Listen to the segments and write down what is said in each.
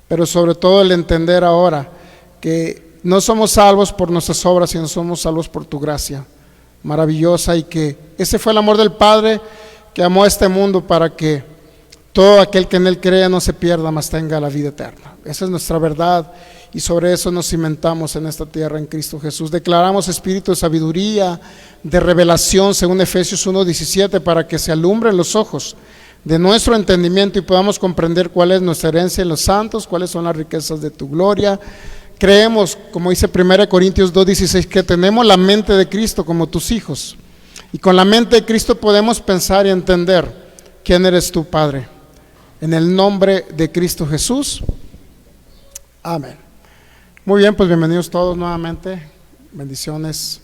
pero sobre todo el entender ahora que no somos salvos por nuestras obras, sino somos salvos por tu gracia maravillosa, y que ese fue el amor del Padre que amó a este mundo para que todo aquel que en Él crea no se pierda, mas tenga la vida eterna. Esa es nuestra verdad, y sobre eso nos cimentamos en esta tierra en Cristo Jesús. Declaramos espíritu de sabiduría, de revelación, según Efesios 1:17, para que se alumbren los ojos de nuestro entendimiento y podamos comprender cuál es nuestra herencia en los santos, cuáles son las riquezas de tu gloria. Creemos, como dice 1 Corintios 2:16, que tenemos la mente de Cristo como tus hijos, y con la mente de Cristo podemos pensar y entender quién eres tú, Padre. En el nombre de Cristo Jesús, amén. Muy bien, pues bienvenidos todos nuevamente, bendiciones.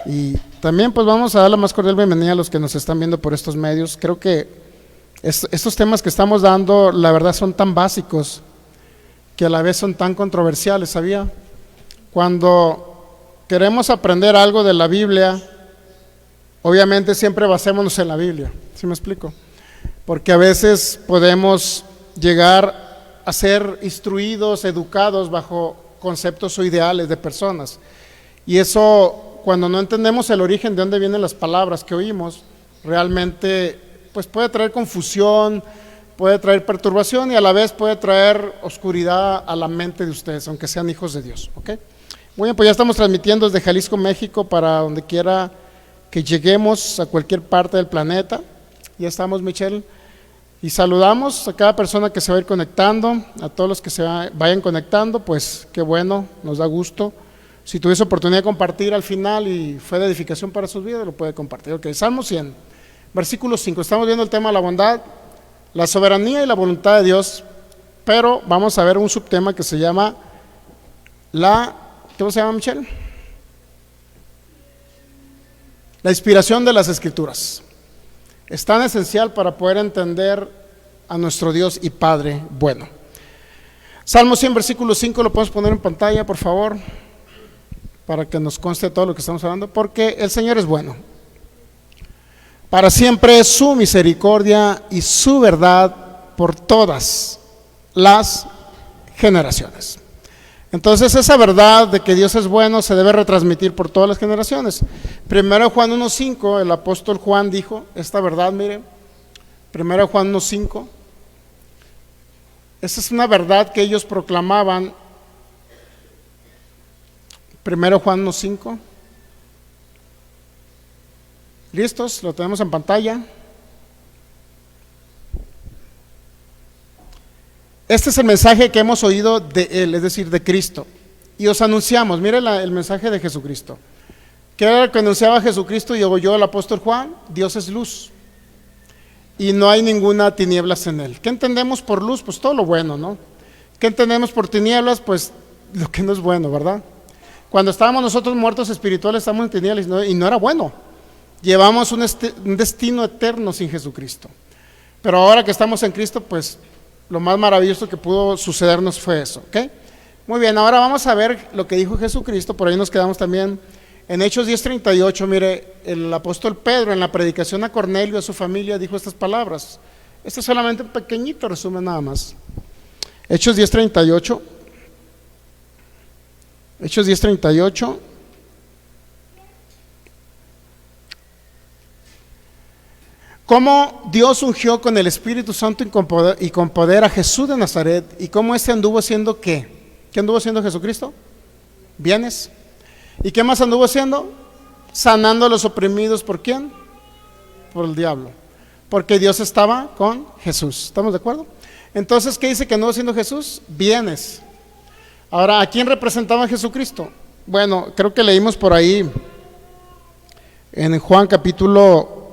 Y también pues vamos a dar la más cordial bienvenida a los que nos están viendo por estos medios. Creo que estos temas que estamos dando, la verdad, son tan básicos que a la vez son tan controversiales, ¿sabía? Cuando queremos aprender algo de la Biblia, obviamente siempre basémonos en la Biblia, ¿sí me explico? Porque a veces podemos llegar a ser instruidos, educados bajo conceptos o ideales de personas, y eso, cuando no entendemos el origen de dónde vienen las palabras que oímos, realmente pues puede traer confusión, puede traer perturbación, y a la vez puede traer oscuridad a la mente de ustedes, aunque sean hijos de Dios, ¿ok? Muy bien, pues ya estamos transmitiendo desde Jalisco, México, para donde quiera que lleguemos, a cualquier parte del planeta. Ya estamos, Michelle, y saludamos a cada persona que se va a ir conectando, a todos los que se vayan conectando, pues qué bueno, nos da gusto. Si tuviese oportunidad de compartir al final y fue de edificación para sus vidas, lo puede compartir. Ok, Salmo 100, versículo 5, estamos viendo el tema de la bondad, la soberanía y la voluntad de Dios, pero vamos a ver un subtema que se llama ¿cómo se llama, Michelle? La inspiración de las Escrituras. Es tan esencial para poder entender a nuestro Dios y Padre bueno. Salmo 100, versículo 5, lo podemos poner en pantalla, por favor, para que nos conste todo lo que estamos hablando. Porque el Señor es bueno, para siempre es su misericordia y su verdad por todas las generaciones. Entonces esa verdad de que Dios es bueno se debe retransmitir por todas las generaciones. Primero Juan 1:5, el apóstol Juan dijo esta verdad, mire, primero Juan 1:5, esa es una verdad que ellos proclamaban. Primero Juan 1:5, ¿listos? Lo tenemos en pantalla. Este es el mensaje que hemos oído de Él, es decir, de Cristo, y os anunciamos. Mire el mensaje de Jesucristo. ¿Qué era lo que anunciaba Jesucristo y oyó el apóstol Juan? Dios es luz y no hay ninguna tinieblas en Él. ¿Qué entendemos por luz? Pues todo lo bueno, ¿no? ¿Qué entendemos por tinieblas? Pues lo que no es bueno, ¿verdad? Cuando estábamos nosotros muertos espirituales, estábamos en tinieblas y no era bueno. Llevamos un destino eterno sin Jesucristo. Pero ahora que estamos en Cristo, pues lo más maravilloso que pudo sucedernos fue eso, ¿ok? Muy bien, ahora vamos a ver lo que dijo Jesucristo. Por ahí nos quedamos también en Hechos 10:38. Mire, el apóstol Pedro en la predicación a Cornelio y a su familia dijo estas palabras. Este es solamente un pequeñito resumen nada más. Hechos 10:38. Hechos 10:38. Cómo Dios ungió con el Espíritu Santo y con poder a Jesús de Nazaret, y cómo este anduvo haciendo ¿qué? ¿Qué anduvo haciendo Jesucristo? Bienes. ¿Y qué más anduvo haciendo? Sanando a los oprimidos. ¿Por quién? Por el diablo. Porque Dios estaba con Jesús. ¿Estamos de acuerdo? Entonces, ¿qué dice que anduvo haciendo Jesús? Bienes. Ahora, ¿a quién representaba Jesucristo? Bueno, creo que leímos por ahí en Juan capítulo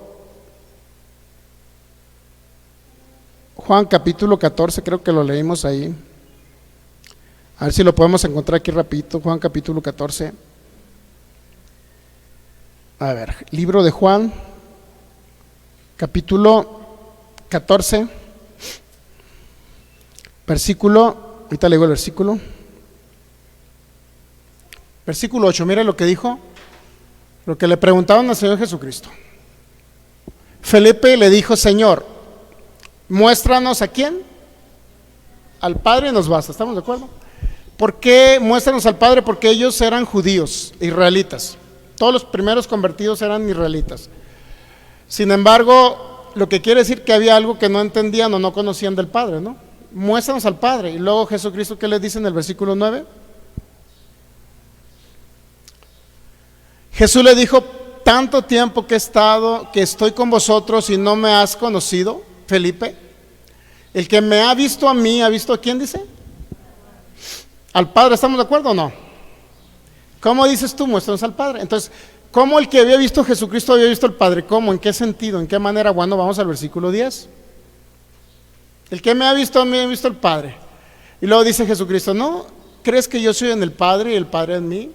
14, creo que lo leímos ahí. A ver si lo podemos encontrar aquí rapidito. Juan capítulo 14. A ver, libro de Juan, capítulo 14, versículo, ahorita le digo el versículo. Versículo 8, mira lo que dijo, lo que le preguntaban al Señor Jesucristo. Felipe le dijo: Señor, muéstranos ¿a quién? al Padre nos basta, ¿estamos de acuerdo? ¿Por qué muéstranos al Padre? Porque ellos eran judíos, israelitas. Todos los primeros convertidos eran israelitas. Sin embargo, lo que quiere decir que había algo que no entendían o no conocían del Padre, ¿no? Muéstranos al Padre. Y luego Jesucristo, ¿qué les dice en el versículo 9? Jesús le dijo: tanto tiempo que estoy con vosotros y no me has conocido, Felipe. El que me ha visto a mí, ¿ha visto a quién dice? Al Padre. ¿Estamos de acuerdo o no? ¿Cómo dices tú? Muéstranos al Padre. Entonces, ¿cómo el que había visto a Jesucristo había visto al Padre? ¿Cómo? ¿En qué sentido? ¿En qué manera? Bueno, vamos al versículo 10. El que me ha visto a mí, ha visto al Padre. Y luego dice Jesucristo: ¿no crees que yo soy en el Padre y el Padre en mí?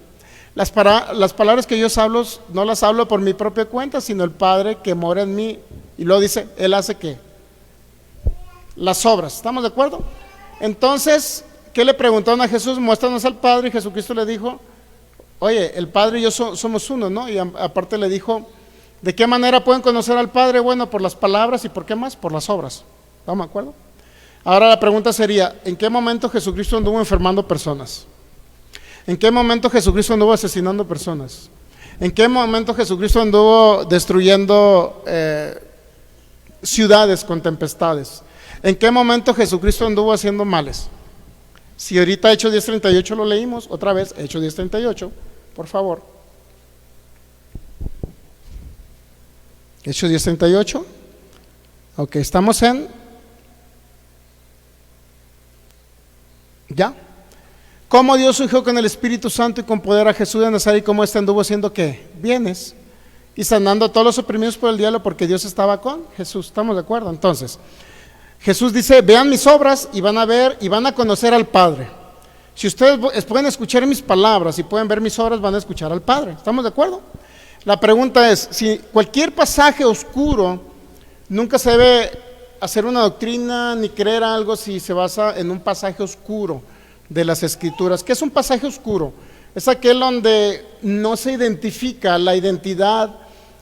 Las palabras que yo hablo, no las hablo por mi propia cuenta, sino el Padre que mora en mí. Y luego dice, Él hace ¿qué? Las obras. ¿Estamos de acuerdo? Entonces, ¿qué le preguntaron a Jesús? Muéstranos al Padre. Y Jesucristo le dijo: oye, el Padre y yo somos uno, ¿no? Y aparte le dijo: ¿de qué manera pueden conocer al Padre? Bueno, por las palabras. ¿Y por qué más? Por las obras. ¿Estamos de acuerdo? Ahora la pregunta sería: ¿en qué momento Jesucristo anduvo enfermando personas? ¿En qué momento Jesucristo anduvo asesinando personas? ¿En qué momento Jesucristo anduvo destruyendo ciudades con tempestades? ¿En qué momento Jesucristo anduvo haciendo males? Si ahorita Hechos 10:38 lo leímos, otra vez, Hechos 10:38, por favor. Hechos 10:38. Ok, estamos en... ¿Ya? ¿Cómo Dios ungió con el Espíritu Santo y con poder a Jesús de Nazaret, y cómo éste anduvo haciendo ¿qué? Bienes y sanando a todos los oprimidos por el diablo, porque Dios estaba con Jesús. ¿Estamos de acuerdo? Entonces, Jesús dice: vean mis obras y van a ver y van a conocer al Padre. Si ustedes pueden escuchar mis palabras y pueden ver mis obras, van a escuchar al Padre. ¿Estamos de acuerdo? La pregunta es, si cualquier pasaje oscuro, nunca se debe hacer una doctrina ni creer algo si se basa en un pasaje oscuro de las Escrituras. ¿Qué es un pasaje oscuro? Es aquel donde no se identifica la identidad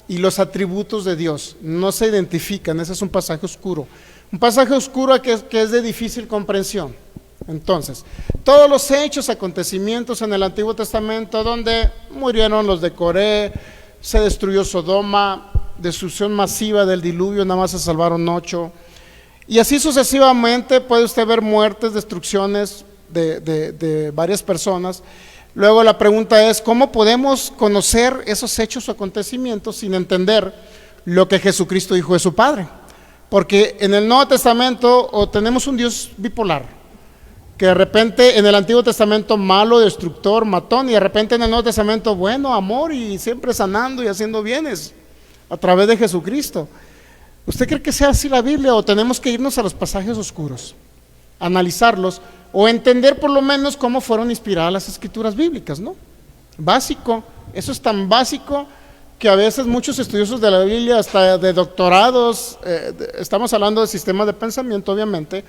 y los atributos de Dios, no se identifican. Ese es un pasaje oscuro. Un pasaje oscuro que es de difícil comprensión. Entonces, todos los hechos, acontecimientos en el Antiguo Testamento, donde murieron los de Coré, se destruyó Sodoma, destrucción masiva del diluvio, nada más se salvaron 8, y así sucesivamente puede usted ver muertes, destrucciones de varias personas. Luego la pregunta es: ¿cómo podemos conocer esos hechos o acontecimientos sin entender lo que Jesucristo dijo de su Padre? Porque en el Nuevo Testamento o tenemos un Dios bipolar, que de repente en el Antiguo Testamento malo, destructor, matón, y de repente en el Nuevo Testamento bueno, amor y siempre sanando y haciendo bienes a través de Jesucristo. ¿Usted cree que sea así la Biblia, o tenemos que irnos a los pasajes oscuros, analizarlos o entender por lo menos cómo fueron inspiradas las Escrituras bíblicas, ¿no? Básico, eso es tan básico que a veces muchos estudiosos de la Biblia, hasta de doctorados, estamos hablando de sistemas de pensamiento, obviamente.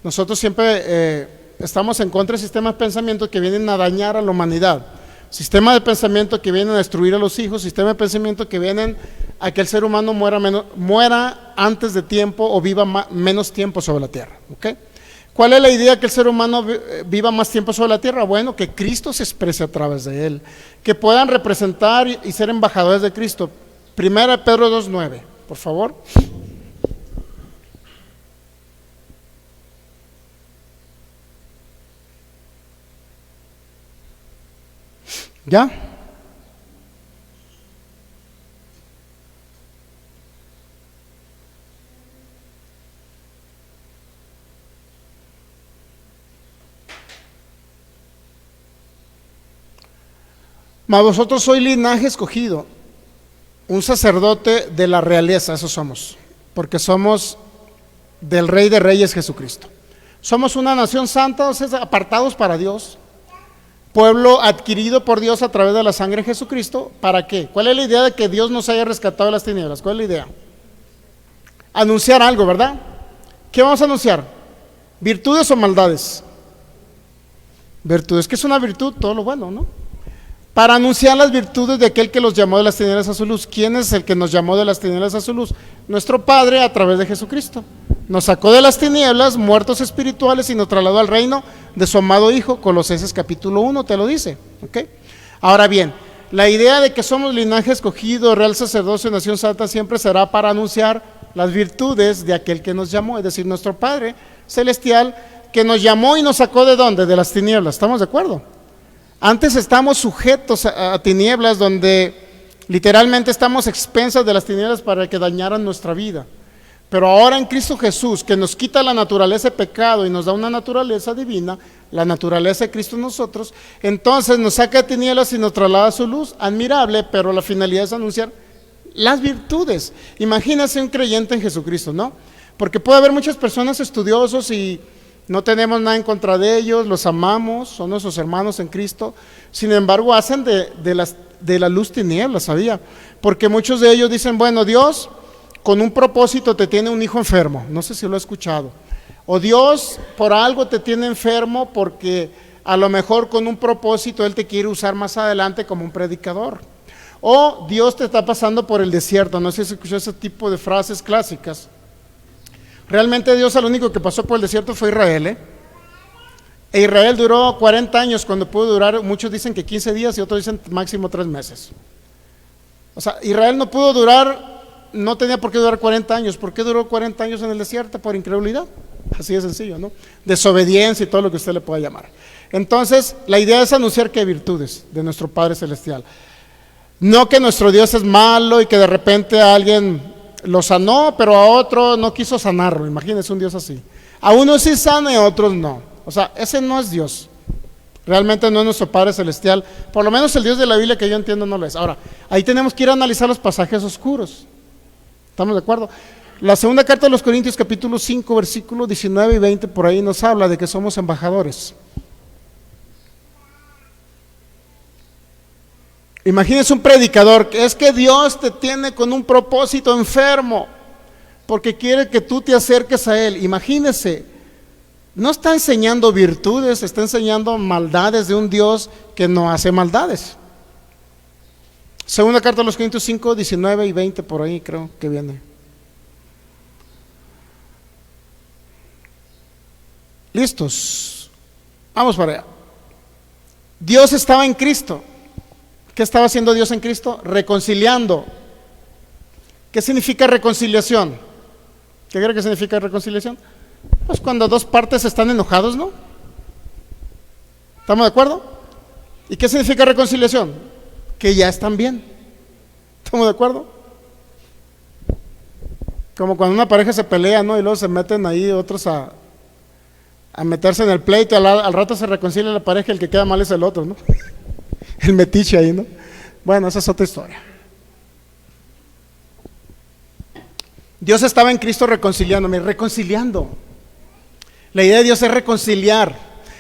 Nosotros siempre estamos en contra de sistemas de pensamiento que vienen a dañar a la humanidad, sistemas de pensamiento que vienen a destruir a los hijos, sistemas de pensamiento que vienen a que el ser humano muera antes de tiempo o viva menos tiempo sobre la tierra, ¿ok? ¿Cuál es la idea? Que el ser humano viva más tiempo sobre la tierra. Bueno, que Cristo se exprese a través de él, que puedan representar y ser embajadores de Cristo. Primera de Pedro 2:9, por favor. ¿Ya? Mas vosotros sois linaje escogido, un sacerdote de la realeza, eso somos, porque somos del Rey de Reyes, Jesucristo. Somos una nación santa, o sea, apartados para Dios, pueblo adquirido por Dios a través de la sangre de Jesucristo. ¿Para qué? ¿Cuál es la idea de que Dios nos haya rescatado de las tinieblas? ¿Cuál es la idea? Anunciar algo, ¿verdad? ¿Qué vamos a anunciar? ¿Virtudes o maldades? Virtudes. ¿Qué es una virtud? Todo lo bueno, ¿no? Para anunciar las virtudes de aquel que los llamó de las tinieblas a su luz. ¿Quién es el que nos llamó de las tinieblas a su luz? Nuestro Padre a través de Jesucristo. Nos sacó de las tinieblas, muertos espirituales, y nos trasladó al reino de su amado Hijo. Colosenses capítulo 1 te lo dice, ¿ok? Ahora bien, la idea de que somos linaje escogido, real sacerdocio, nación santa, siempre será para anunciar las virtudes de aquel que nos llamó, es decir, nuestro Padre celestial, que nos llamó y nos sacó ¿de dónde? De las tinieblas. ¿Estamos de acuerdo? Antes estamos sujetos a tinieblas, donde literalmente estamos expensas de las tinieblas para que dañaran nuestra vida. Pero ahora en Cristo Jesús, que nos quita la naturaleza de pecado y nos da una naturaleza divina, la naturaleza de Cristo en nosotros, entonces nos saca de tinieblas y nos traslada a su luz, admirable, pero la finalidad es anunciar las virtudes. Imagínense un creyente en Jesucristo, ¿no? Porque puede haber muchas personas estudiosos y no tenemos nada en contra de ellos, los amamos, son nuestros hermanos en Cristo. Sin embargo, hacen de la luz tinieblas, ¿sabía? Porque muchos de ellos dicen, bueno, Dios con un propósito te tiene un hijo enfermo, no sé si lo he escuchado. O Dios por algo te tiene enfermo porque a lo mejor con un propósito Él te quiere usar más adelante como un predicador. O Dios te está pasando por el desierto, no sé si escuchó ese tipo de frases clásicas. Realmente Dios al único que pasó por el desierto fue Israel, E Israel duró 40 años cuando pudo durar, muchos dicen que 15 días y otros dicen máximo 3 meses. O sea, Israel no pudo durar, no tenía por qué durar 40 años. ¿Por qué duró 40 años en el desierto? Por incredulidad. Así de sencillo, ¿no? Desobediencia y todo lo que usted le pueda llamar. Entonces, la idea es anunciar que hay virtudes de nuestro Padre Celestial. No que nuestro Dios es malo y que de repente a alguien lo sanó, pero a otro no quiso sanarlo. Imagínense un Dios así. A unos sí sana y a otros no. O sea, ese no es Dios. Realmente no es nuestro Padre Celestial. Por lo menos el Dios de la Biblia que yo entiendo no lo es. Ahora, ahí tenemos que ir a analizar los pasajes oscuros. ¿Estamos de acuerdo? La segunda carta de los Corintios, capítulo 5, versículos 19 y 20, por ahí nos habla de que somos embajadores. Imagínense un predicador, que es que Dios te tiene con un propósito enfermo, porque quiere que tú te acerques a Él. Imagínense, no está enseñando virtudes, está enseñando maldades de un Dios que no hace maldades. Segunda carta de los Corintios 5, 19 y 20, por ahí creo que viene. ¿Listos? Vamos para allá. Dios estaba en Cristo. ¿Qué estaba haciendo Dios en Cristo? Reconciliando. ¿Qué significa reconciliación? ¿Qué cree que significa reconciliación? Pues cuando dos partes están enojados, ¿no? ¿Estamos de acuerdo? ¿Y qué significa reconciliación? Que ya están bien. ¿Estamos de acuerdo? Como cuando una pareja se pelea, ¿no? Y luego se meten ahí otros a meterse en el pleito, al rato se reconcilia la pareja y el que queda mal es el otro, ¿no? El metiche ahí, ¿no? Bueno, esa es otra historia. Dios estaba en Cristo reconciliando. La idea de Dios es reconciliar.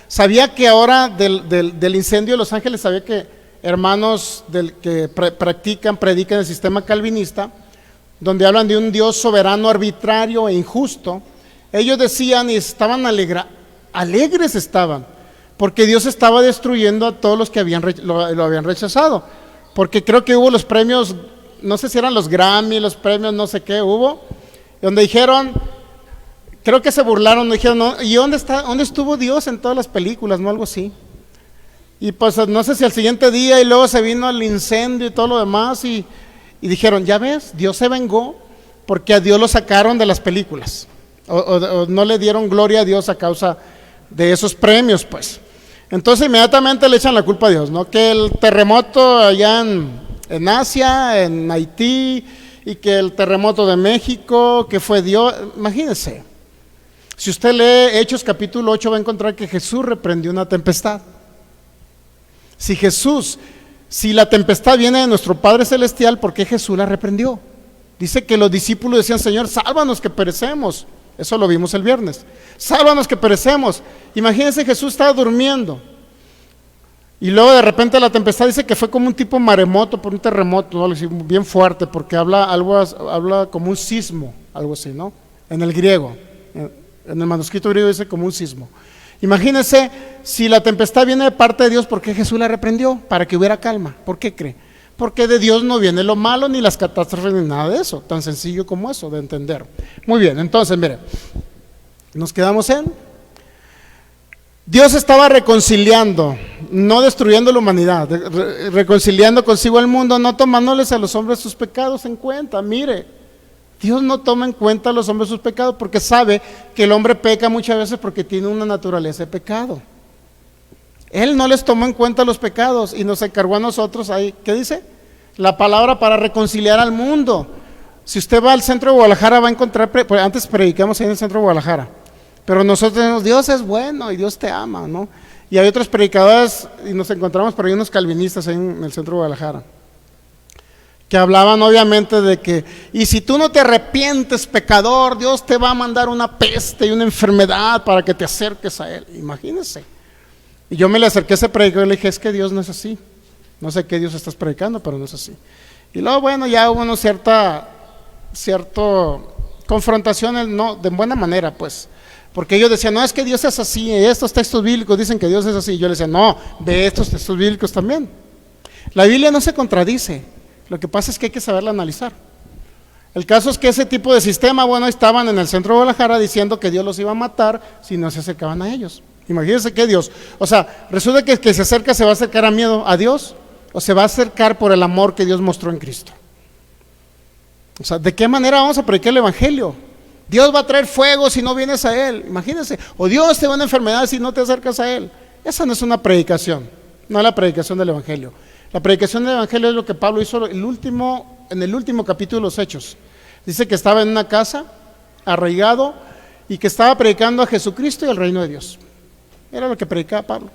Sabía que ahora del incendio de Los Ángeles, sabía que hermanos que predican el sistema calvinista, donde hablan de un Dios soberano, arbitrario e injusto, ellos decían y estaban alegres estaban, porque Dios estaba destruyendo a todos los que lo habían rechazado. Porque creo que hubo los premios, no sé si eran los Grammy, los premios no sé qué hubo, donde dijeron, creo que se burlaron, dijeron, no, ¿y dónde estuvo Dios en todas las películas? No, algo así. Y pues no sé si al siguiente día y luego se vino el incendio y todo lo demás y dijeron, ya ves, Dios se vengó porque a Dios lo sacaron de las películas o no le dieron gloria a Dios a causa de esos premios, pues. Entonces inmediatamente le echan la culpa a Dios, ¿no? Que el terremoto allá en Asia, en Haití, y que el terremoto de México, que fue Dios. Imagínense, si usted lee Hechos capítulo 8 va a encontrar que Jesús reprendió una tempestad. Si la tempestad viene de nuestro Padre Celestial, ¿por qué Jesús la reprendió? Dice que los discípulos decían, Señor, sálvanos que perecemos. Eso lo vimos el viernes. Sálvanos que perecemos. Imagínense, Jesús estaba durmiendo. Y luego de repente la tempestad dice que fue como un tipo maremoto, por un terremoto, ¿no? Bien fuerte, porque habla como un sismo, algo así, ¿no? En el griego, en el manuscrito griego dice como un sismo. Imagínense, si la tempestad viene de parte de Dios, ¿por qué Jesús la reprendió? Para que hubiera calma. ¿Por qué cree? porque de Dios no viene lo malo, ni las catástrofes, ni nada de eso, tan sencillo como eso de entender. Muy bien, entonces mire, nos quedamos en Dios estaba reconciliando, no destruyendo la humanidad, reconciliando consigo al mundo, no tomándoles a los hombres sus pecados en cuenta. Mire, Dios no toma en cuenta a los hombres sus pecados porque sabe que el hombre peca muchas veces porque tiene una naturaleza de pecado. Él no les tomó en cuenta los pecados y nos encargó a nosotros ahí. ¿Qué dice? La palabra para reconciliar al mundo. Si usted va al centro de Guadalajara va a encontrar, pues antes predicamos ahí en el centro de Guadalajara, pero nosotros decimos, Dios es bueno y Dios te ama, ¿no? Y hay otros predicadores, y nos encontramos por ahí unos calvinistas ahí en el centro de Guadalajara, que hablaban obviamente de que, y si tú no te arrepientes, pecador, Dios te va a mandar una peste y una enfermedad para que te acerques a Él. Imagínense. Y yo me le acerqué a ese predicador y le dije, es que Dios no es así. No sé qué Dios estás predicando, pero no es así. Y luego, bueno, ya hubo una cierta confrontación, no, de buena manera, pues. Porque ellos decían, no, es que Dios es así, estos textos bíblicos dicen que Dios es así. Y yo les decía, no, ve estos textos bíblicos también. La Biblia no se contradice, lo que pasa es que hay que saberla analizar. El caso es que ese tipo de sistema, bueno, estaban en el centro de Guadalajara diciendo que Dios los iba a matar si no se acercaban a ellos. Imagínense que Dios, o sea, resulta que el que se acerca se va a acercar a miedo a Dios o se va a acercar por el amor que Dios mostró en Cristo. O sea, ¿de qué manera vamos a predicar el evangelio? Dios va a traer fuego si no vienes a Él, imagínense, o Dios te va a una enfermedad si no te acercas a Él. Esa no es una predicación, no es la predicación del evangelio. La predicación del evangelio es lo que Pablo hizo en el último capítulo de los Hechos. Dice que estaba en una casa, arraigado, y que estaba predicando a Jesucristo y al reino de Dios. Era lo que predicaba Pablo.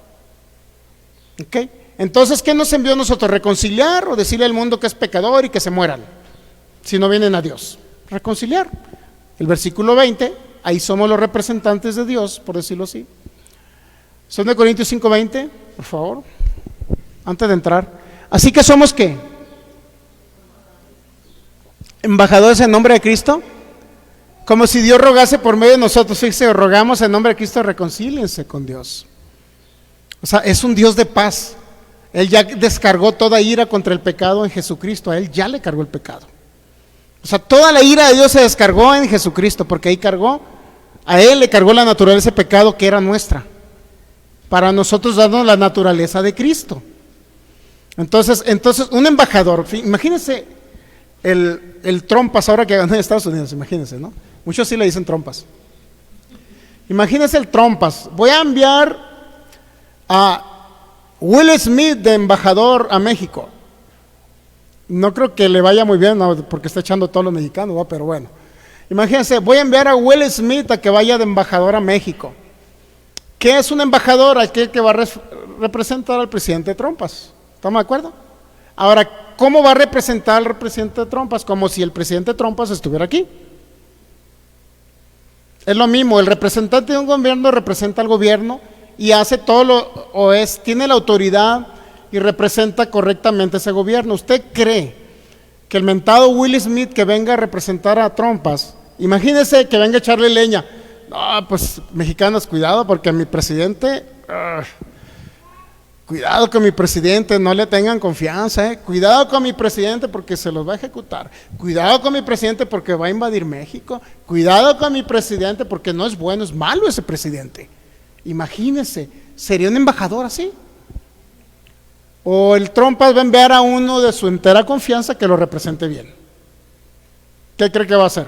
¿Ok? Entonces, ¿qué nos envió a nosotros? ¿Reconciliar o decirle al mundo que es pecador y que se mueran si no vienen a Dios? Reconciliar. El versículo 20, ahí somos los representantes de Dios, por decirlo así. 2 Corintios 5:20, por favor, antes de entrar. Así que somos ¿qué? Embajadores en nombre de Cristo, como si Dios rogase por medio de nosotros. Fíjense, rogamos en nombre de Cristo, reconcíliense con Dios. O sea, es un Dios de paz. Él ya descargó toda ira contra el pecado en Jesucristo. A Él ya le cargó el pecado. O sea, toda la ira de Dios se descargó en Jesucristo, porque ahí a Él le cargó la naturaleza de pecado que era nuestra, para nosotros darnos la naturaleza de Cristo. Entonces un embajador, imagínense el trompas ahora que ganó en Estados Unidos, imagínense, ¿no? Muchos sí le dicen trompas. Imagínense el trompas, voy a enviar a Will Smith de embajador a México. No creo que le vaya muy bien, no, porque está echando a todos los mexicanos, ¿no? Pero bueno, imagínense, voy a enviar a Will Smith a que vaya de embajador a México. ¿Qué es un embajador? Aquel que va a representar al presidente Trompas. ¿Estamos de acuerdo? Ahora, ¿cómo va a representar al presidente Trompas? Como si el presidente Trompas estuviera aquí. Es lo mismo, el representante de un gobierno representa al gobierno y hace todo tiene la autoridad y representa correctamente ese gobierno. ¿Usted cree que el mentado Will Smith que venga a representar a Trompas, imagínese que venga a echarle leña? No, pues mexicanos, cuidado porque a mi presidente, cuidado con mi presidente, no le tengan confianza, cuidado con mi presidente porque se los va a ejecutar, cuidado con mi presidente porque va a invadir México, cuidado con mi presidente porque no es bueno, es malo ese presidente. Imagínese, ¿sería un embajador así? O el Trompas va a enviar a uno de su entera confianza que lo represente bien. ¿Qué cree que va a hacer?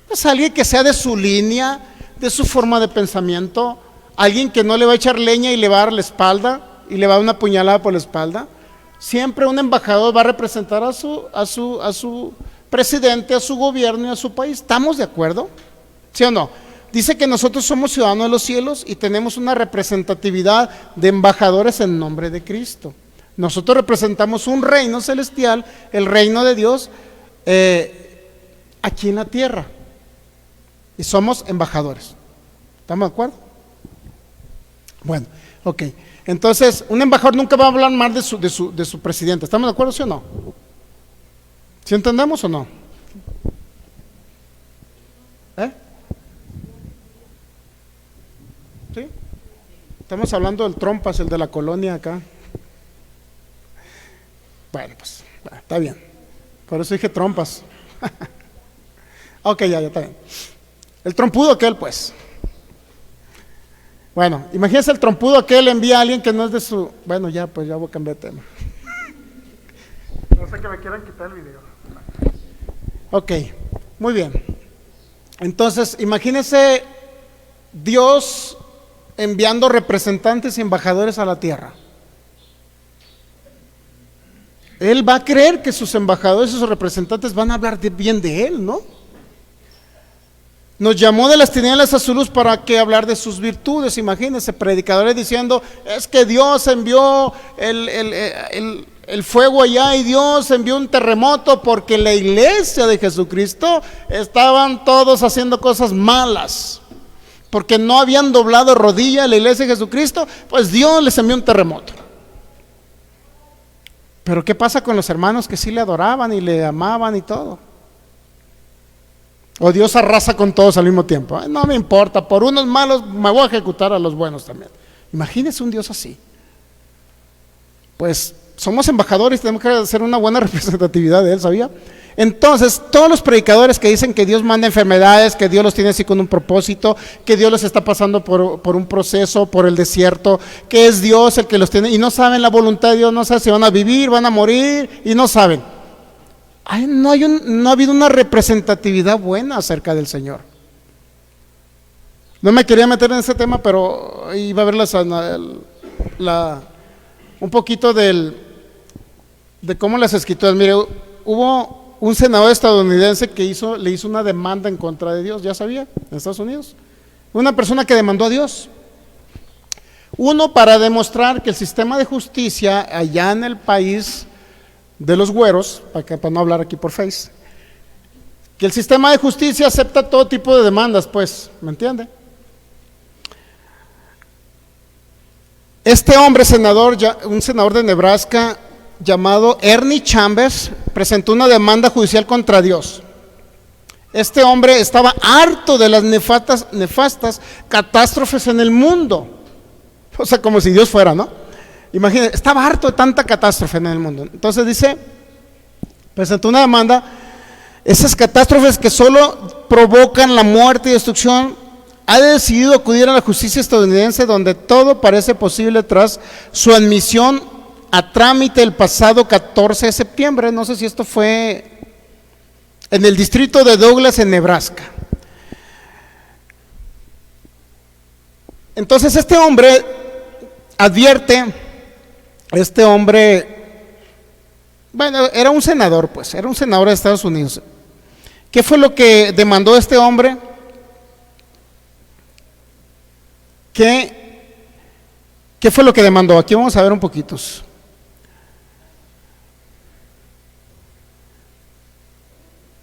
Pues alguien que sea de su línea, de su forma de pensamiento, alguien que no le va a echar leña y le va a dar la espalda y le va a dar una puñalada por la espalda. Siempre un embajador va a representar a su presidente, a su gobierno y a su país. ¿Estamos de acuerdo? ¿Sí o no? Dice que nosotros somos ciudadanos de los cielos y tenemos una representatividad de embajadores en nombre de Cristo. Nosotros representamos un reino celestial, el reino de Dios, aquí en la tierra. Y somos embajadores. ¿Estamos de acuerdo? Bueno, ok. Entonces, un embajador nunca va a hablar mal de su presidente. ¿Estamos de acuerdo, sí o no? ¿Sí entendemos o no? ¿Sí? Estamos hablando del Trompas, el de la colonia acá. Bueno, pues está bien. Por eso dije trompas. Ok, ya está bien. El trompudo aquel, pues. Bueno, imagínense el trompudo aquel envía a alguien que no es de su... Bueno, ya, pues ya voy a cambiar de tema. No sé que me quieran quitar el video. Ok, muy bien. Entonces, imagínense Dios enviando representantes y embajadores a la tierra. Él va a creer que sus embajadores y sus representantes van a hablar bien de Él, ¿no? Nos llamó de las tinieblas a su luz para que hablar de sus virtudes. Imagínense, predicadores diciendo, es que Dios envió el fuego allá y Dios envió un terremoto porque la iglesia de Jesucristo estaban todos haciendo cosas malas, porque no habían doblado rodilla a la iglesia de Jesucristo, pues Dios les envió un terremoto. Pero ¿qué pasa con los hermanos que sí le adoraban y le amaban y todo? O Dios arrasa con todos al mismo tiempo. No me importa, por unos malos me voy a ejecutar a los buenos también. Imagínese un Dios así. Pues somos embajadores, tenemos que hacer una buena representatividad de Él, ¿sabía? Entonces, todos los predicadores que dicen que Dios manda enfermedades, que Dios los tiene así con un propósito, que Dios los está pasando por un proceso, por el desierto, que es Dios el que los tiene, y no saben la voluntad de Dios, no saben si van a vivir, van a morir, y no saben. No ha habido una representatividad buena acerca del Señor. No me quería meter en ese tema, pero iba a ver un poquito de cómo las escrituras. Mire, hubo un senador estadounidense que le hizo una demanda en contra de Dios, ya sabía, en Estados Unidos. Una persona que demandó a Dios. Uno, para demostrar que el sistema de justicia allá en el país de los güeros, para no hablar aquí por Face, que el sistema de justicia acepta todo tipo de demandas, pues, ¿me entiende? Este hombre senador, un senador de Nebraska llamado Ernie Chambers, presentó una demanda judicial contra Dios. Este hombre estaba harto de las nefastas catástrofes en el mundo. O sea, como si Dios fuera, ¿no? Imagínense, estaba harto de tanta catástrofe en el mundo. Entonces presentó una demanda. Esas catástrofes que solo provocan la muerte y destrucción, ha decidido acudir a la justicia estadounidense, donde todo parece posible tras su admisión a trámite el pasado 14 de septiembre. No sé si esto fue en el distrito de Douglas, en Nebraska. Entonces este hombre advierte, bueno, era un senador, pues, era un senador de Estados Unidos. ¿Qué fue lo que demandó este hombre? ¿Qué fue lo que demandó? Aquí vamos a ver un poquito.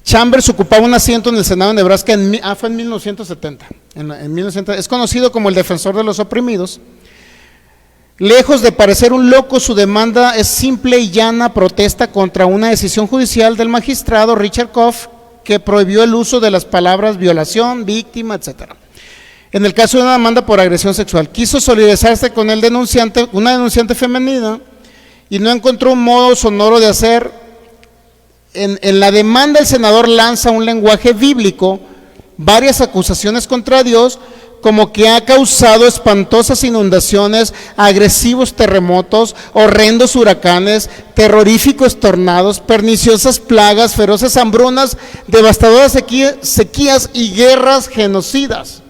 Chambers ocupaba un asiento en el Senado de Nebraska fue en 1970. Es conocido como el defensor de los oprimidos. Lejos de parecer un loco, su demanda es simple y llana protesta contra una decisión judicial del magistrado Richard Koff, que prohibió el uso de las palabras violación, víctima, etc. En el caso de una demanda por agresión sexual, quiso solidarizarse con el denunciante, una denunciante femenina, y no encontró un modo sonoro de hacer. En la demanda el senador lanza un lenguaje bíblico, varias acusaciones contra Dios, como que ha causado espantosas inundaciones, agresivos terremotos, horrendos huracanes, terroríficos tornados, perniciosas plagas, feroces hambrunas, devastadoras sequías y guerras genocidas.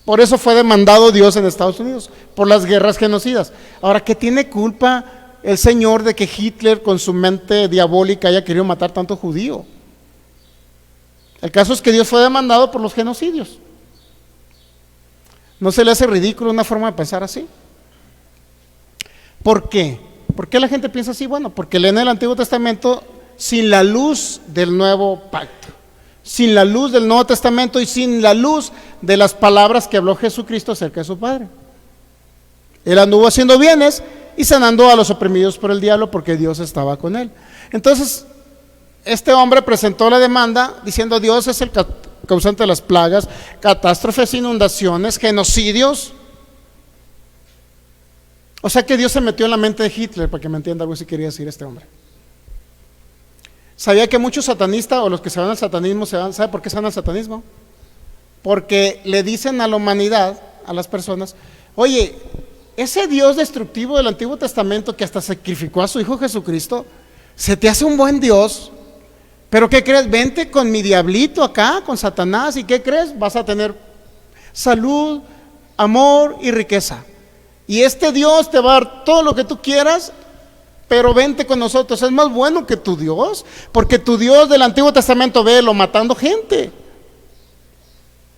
Por eso fue demandado Dios en Estados Unidos, por las guerras genocidas. Ahora, ¿qué tiene culpa el Señor de que Hitler con su mente diabólica haya querido matar tanto judío? El caso es que Dios fue demandado por los genocidios. ¿No se le hace ridículo una forma de pensar así? ¿Por qué? ¿Por qué la gente piensa así? Bueno, porque leen el Antiguo Testamento sin la luz del Nuevo Pacto, sin la luz del Nuevo Testamento y sin la luz de las palabras que habló Jesucristo acerca de su Padre. Él anduvo haciendo bienes y sanando a los oprimidos por el diablo porque Dios estaba con él. Entonces, este hombre presentó la demanda diciendo: Dios es el causante de las plagas, catástrofes, inundaciones, genocidios. O sea que Dios se metió en la mente de Hitler, para que me entienda algo si quería decir este hombre. ¿Sabía que muchos satanistas o los que se van al satanismo ¿sabe por qué se van al satanismo? Porque le dicen a la humanidad, a las personas, oye, ese Dios destructivo del Antiguo Testamento que hasta sacrificó a su Hijo Jesucristo, se te hace un buen Dios, pero ¿qué crees? Vente con mi diablito acá, con Satanás, ¿y qué crees? Vas a tener salud, amor y riqueza. Y este Dios te va a dar todo lo que tú quieras, pero vente con nosotros. Es más bueno que tu Dios, porque tu Dios del Antiguo Testamento, lo matando gente.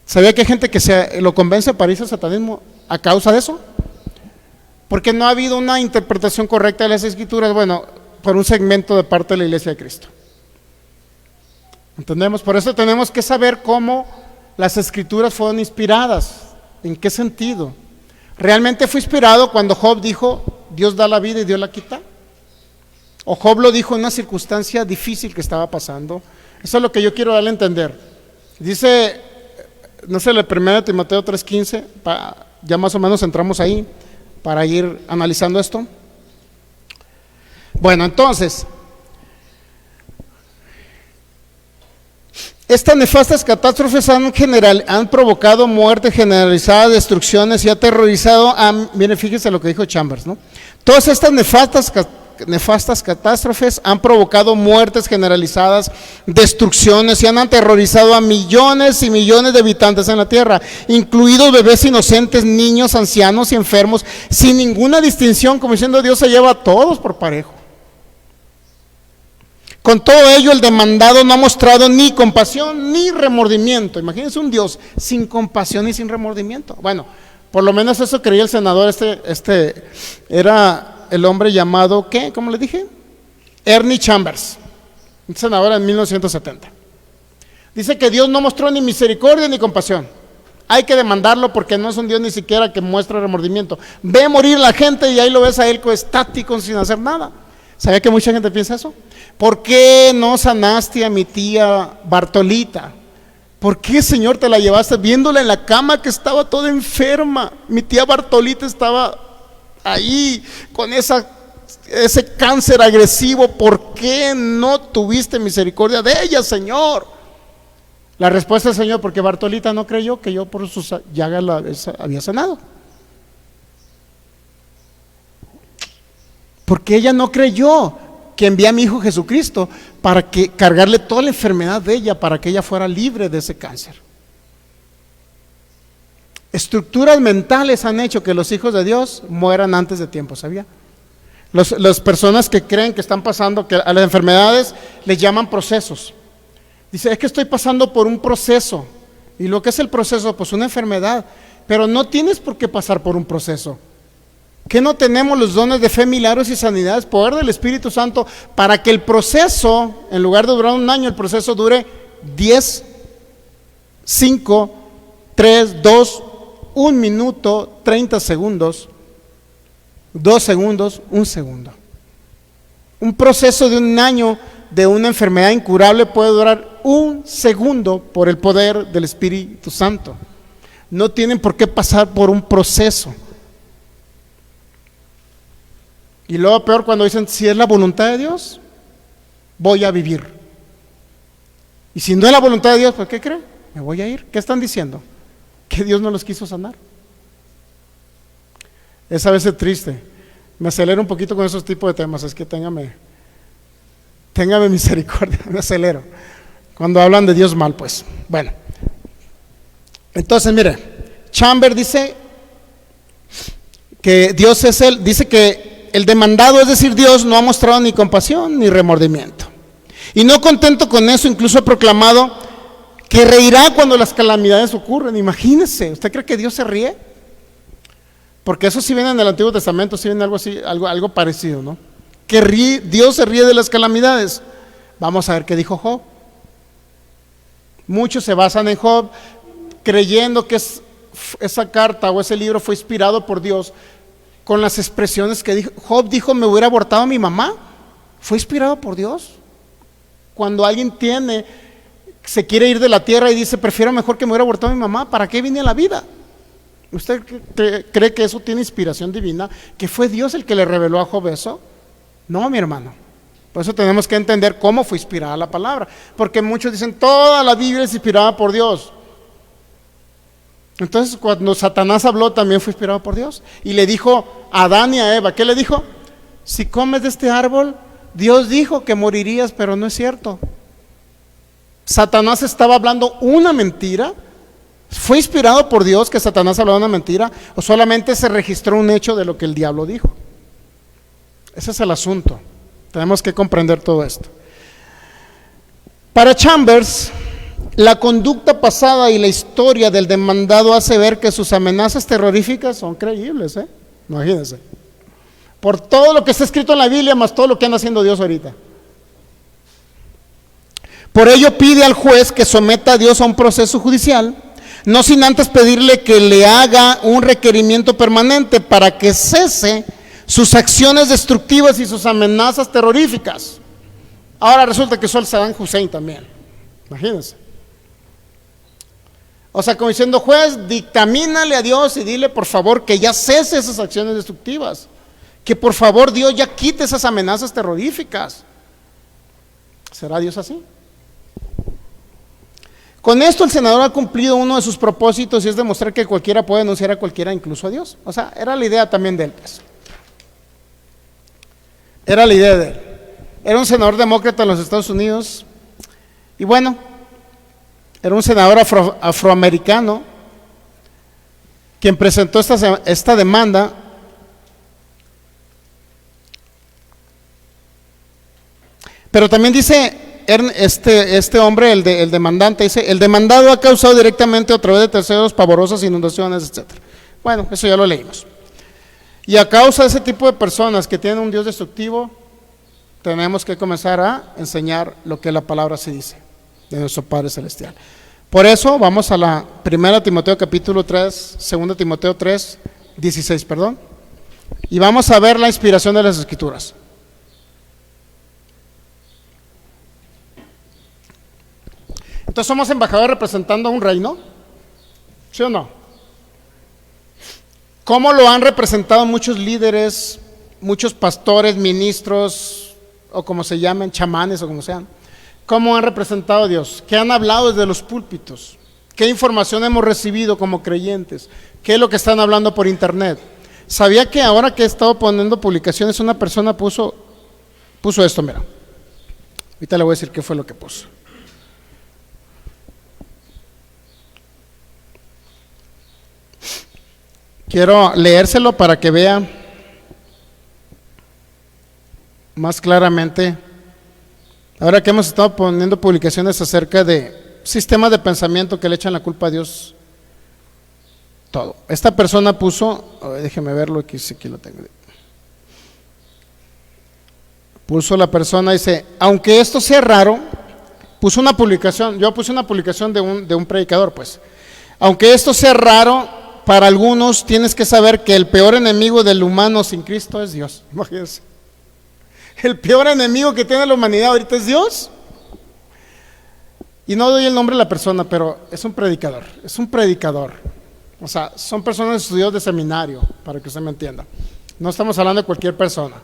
¿Sabía que hay gente que se lo convence para irse al satanismo a causa de eso? Porque no ha habido una interpretación correcta de las Escrituras, por un segmento de parte de la Iglesia de Cristo. ¿Entendemos? Por eso tenemos que saber cómo las Escrituras fueron inspiradas. ¿En qué sentido? ¿Realmente fue inspirado cuando Job dijo, Dios da la vida y Dios la quita? ¿O Job lo dijo en una circunstancia difícil que estaba pasando? Eso es lo que yo quiero darle a entender. Dice, no sé, la 1 Timoteo 3:15, ya más o menos entramos ahí para ir analizando esto. Bueno, entonces, estas nefastas catástrofes han provocado muerte generalizada, destrucciones y aterrorizado miren, fíjense lo que dijo Chambers, ¿no? Todas estas nefastas catástrofes han provocado muertes generalizadas, destrucciones y han aterrorizado a millones y millones de habitantes en la tierra, incluidos bebés inocentes, niños, ancianos y enfermos, sin ninguna distinción, como diciendo Dios se lleva a todos por parejo. Con todo ello, el demandado no ha mostrado ni compasión ni remordimiento. Imagínense un Dios sin compasión y sin remordimiento. Bueno, por lo menos eso creía el senador. Este era el hombre llamado, ¿qué? ¿Cómo le dije? Ernie Chambers, un senador en 1970. Dice que Dios no mostró ni misericordia ni compasión. Hay que demandarlo porque no es un Dios ni siquiera que muestra remordimiento. Ve morir la gente y ahí lo ves a él estático sin hacer nada. ¿Sabía que mucha gente piensa eso? ¿Por qué no sanaste a mi tía Bartolita? ¿Por qué, Señor, te la llevaste viéndola en la cama que estaba toda enferma? Mi tía Bartolita estaba ahí con ese cáncer agresivo. ¿Por qué no tuviste misericordia de ella, Señor? La respuesta es, Señor, porque Bartolita no creyó que yo por sus llagas la había sanado. Porque ella no creyó que envié a mi Hijo Jesucristo para que cargarle toda la enfermedad de ella, para que ella fuera libre de ese cáncer. Estructuras mentales han hecho que los hijos de Dios mueran antes de tiempo, ¿sabía? Las personas que creen que están pasando, que a las enfermedades les llaman procesos. Dice, es que estoy pasando por un proceso. ¿Y lo que es el proceso? Pues una enfermedad. Pero no tienes por qué pasar por un proceso. ¿Qué no tenemos los dones de fe, milagros y sanidades, poder del Espíritu Santo, para que el proceso, en lugar de durar un año, el proceso dure 10, 5, 3, 2, 1 minuto, 30 segundos, 2 segundos, 1 segundo? Un proceso de un año de una enfermedad incurable puede durar 1 segundo por el poder del Espíritu Santo. No tienen por qué pasar por un proceso. Y luego peor cuando dicen, si es la voluntad de Dios, voy a vivir. Y si no es la voluntad de Dios, pues ¿qué creen? Me voy a ir. ¿Qué están diciendo? Que Dios no los quiso sanar. Es a veces triste. Me acelero un poquito con esos tipos de temas, es que téngame misericordia, me acelero. Cuando hablan de Dios mal, pues. Bueno. Entonces, mire, Chambers dice que Dios es dice que el demandado, es decir, Dios, no ha mostrado ni compasión ni remordimiento. Y no contento con eso, incluso ha proclamado que reirá cuando las calamidades ocurren. Imagínese, ¿usted cree que Dios se ríe? Porque eso sí viene en el Antiguo Testamento, sí viene algo así, algo parecido, ¿no? Que Dios se ríe de las calamidades. Vamos a ver qué dijo Job. Muchos se basan en Job creyendo que esa carta o ese libro fue inspirado por Dios, con las expresiones que dijo. Job dijo, me hubiera abortado a mi mamá. ¿Fue inspirado por Dios? Cuando alguien se quiere ir de la tierra y dice, prefiero mejor que me hubiera abortado a mi mamá, ¿para qué vine a la vida? ¿Usted cree que eso tiene inspiración divina? ¿Que fue Dios el que le reveló a Job eso? No, mi hermano. Por eso tenemos que entender cómo fue inspirada la palabra. Porque muchos dicen, toda la Biblia es inspirada por Dios. Entonces, cuando Satanás habló, también fue inspirado por Dios. Y le dijo a Adán y a Eva, ¿qué le dijo? Si comes de este árbol, Dios dijo que morirías, pero no es cierto. Satanás estaba hablando una mentira. ¿Fue inspirado por Dios que Satanás hablaba una mentira? ¿O solamente se registró un hecho de lo que el diablo dijo? Ese es el asunto. Tenemos que comprender todo esto. Para Chambers, la conducta pasada y la historia del demandado hace ver que sus amenazas terroríficas son creíbles, Imagínense. Por todo lo que está escrito en la Biblia, más todo lo que anda haciendo Dios ahorita. Por ello pide al juez que someta a Dios a un proceso judicial, no sin antes pedirle que le haga un requerimiento permanente para que cese sus acciones destructivas y sus amenazas terroríficas. Ahora resulta que soy Saddam Hussein también. Imagínense. O sea, como diciendo, juez, dictamínale a Dios y dile por favor que ya cese esas acciones destructivas. Que por favor Dios ya quite esas amenazas terroríficas. ¿Será Dios así? Con esto el senador ha cumplido uno de sus propósitos y es demostrar que cualquiera puede denunciar a cualquiera, incluso a Dios. O sea, era la idea también de él, pues. Era la idea de él. Era un senador demócrata en los Estados Unidos y bueno, era un senador afroamericano quien presentó esta demanda. Pero también dice este hombre, el demandante, dice, el demandado ha causado directamente o a través de terceros pavorosas inundaciones, etc. Bueno, eso ya lo leímos. Y a causa de ese tipo de personas que tienen un Dios destructivo, tenemos que comenzar a enseñar lo que la palabra se dice de nuestro Padre Celestial. Por eso vamos a la 1 Timoteo capítulo 3, 2 Timoteo 3, 16, perdón. Y vamos a ver la inspiración de las Escrituras. Entonces somos embajadores representando a un reino, ¿sí o no? ¿Cómo lo han representado muchos líderes, muchos pastores, ministros, o como se llamen, chamanes o como sean? ¿Cómo han representado a Dios? ¿Qué han hablado desde los púlpitos? ¿Qué información hemos recibido como creyentes? ¿Qué es lo que están hablando por internet? ¿Sabía que ahora que he estado poniendo publicaciones, una persona puso esto, mira? Ahorita le voy a decir qué fue lo que puso. Quiero leérselo para que vea más claramente. Ahora que hemos estado poniendo publicaciones acerca de sistemas de pensamiento que le echan la culpa a Dios, todo. Esta persona puso, déjeme verlo, aquí lo tengo. Puso la persona, dice, aunque esto sea raro, puso una publicación, yo puse una publicación de un predicador, pues. Aunque esto sea raro, para algunos tienes que saber que el peor enemigo del humano sin Cristo es Dios. Imagínense. El peor enemigo que tiene la humanidad ahorita es Dios. Y no doy el nombre de la persona, pero es un predicador. O sea, son personas estudiados de seminario, para que usted me entienda. No estamos hablando de cualquier persona.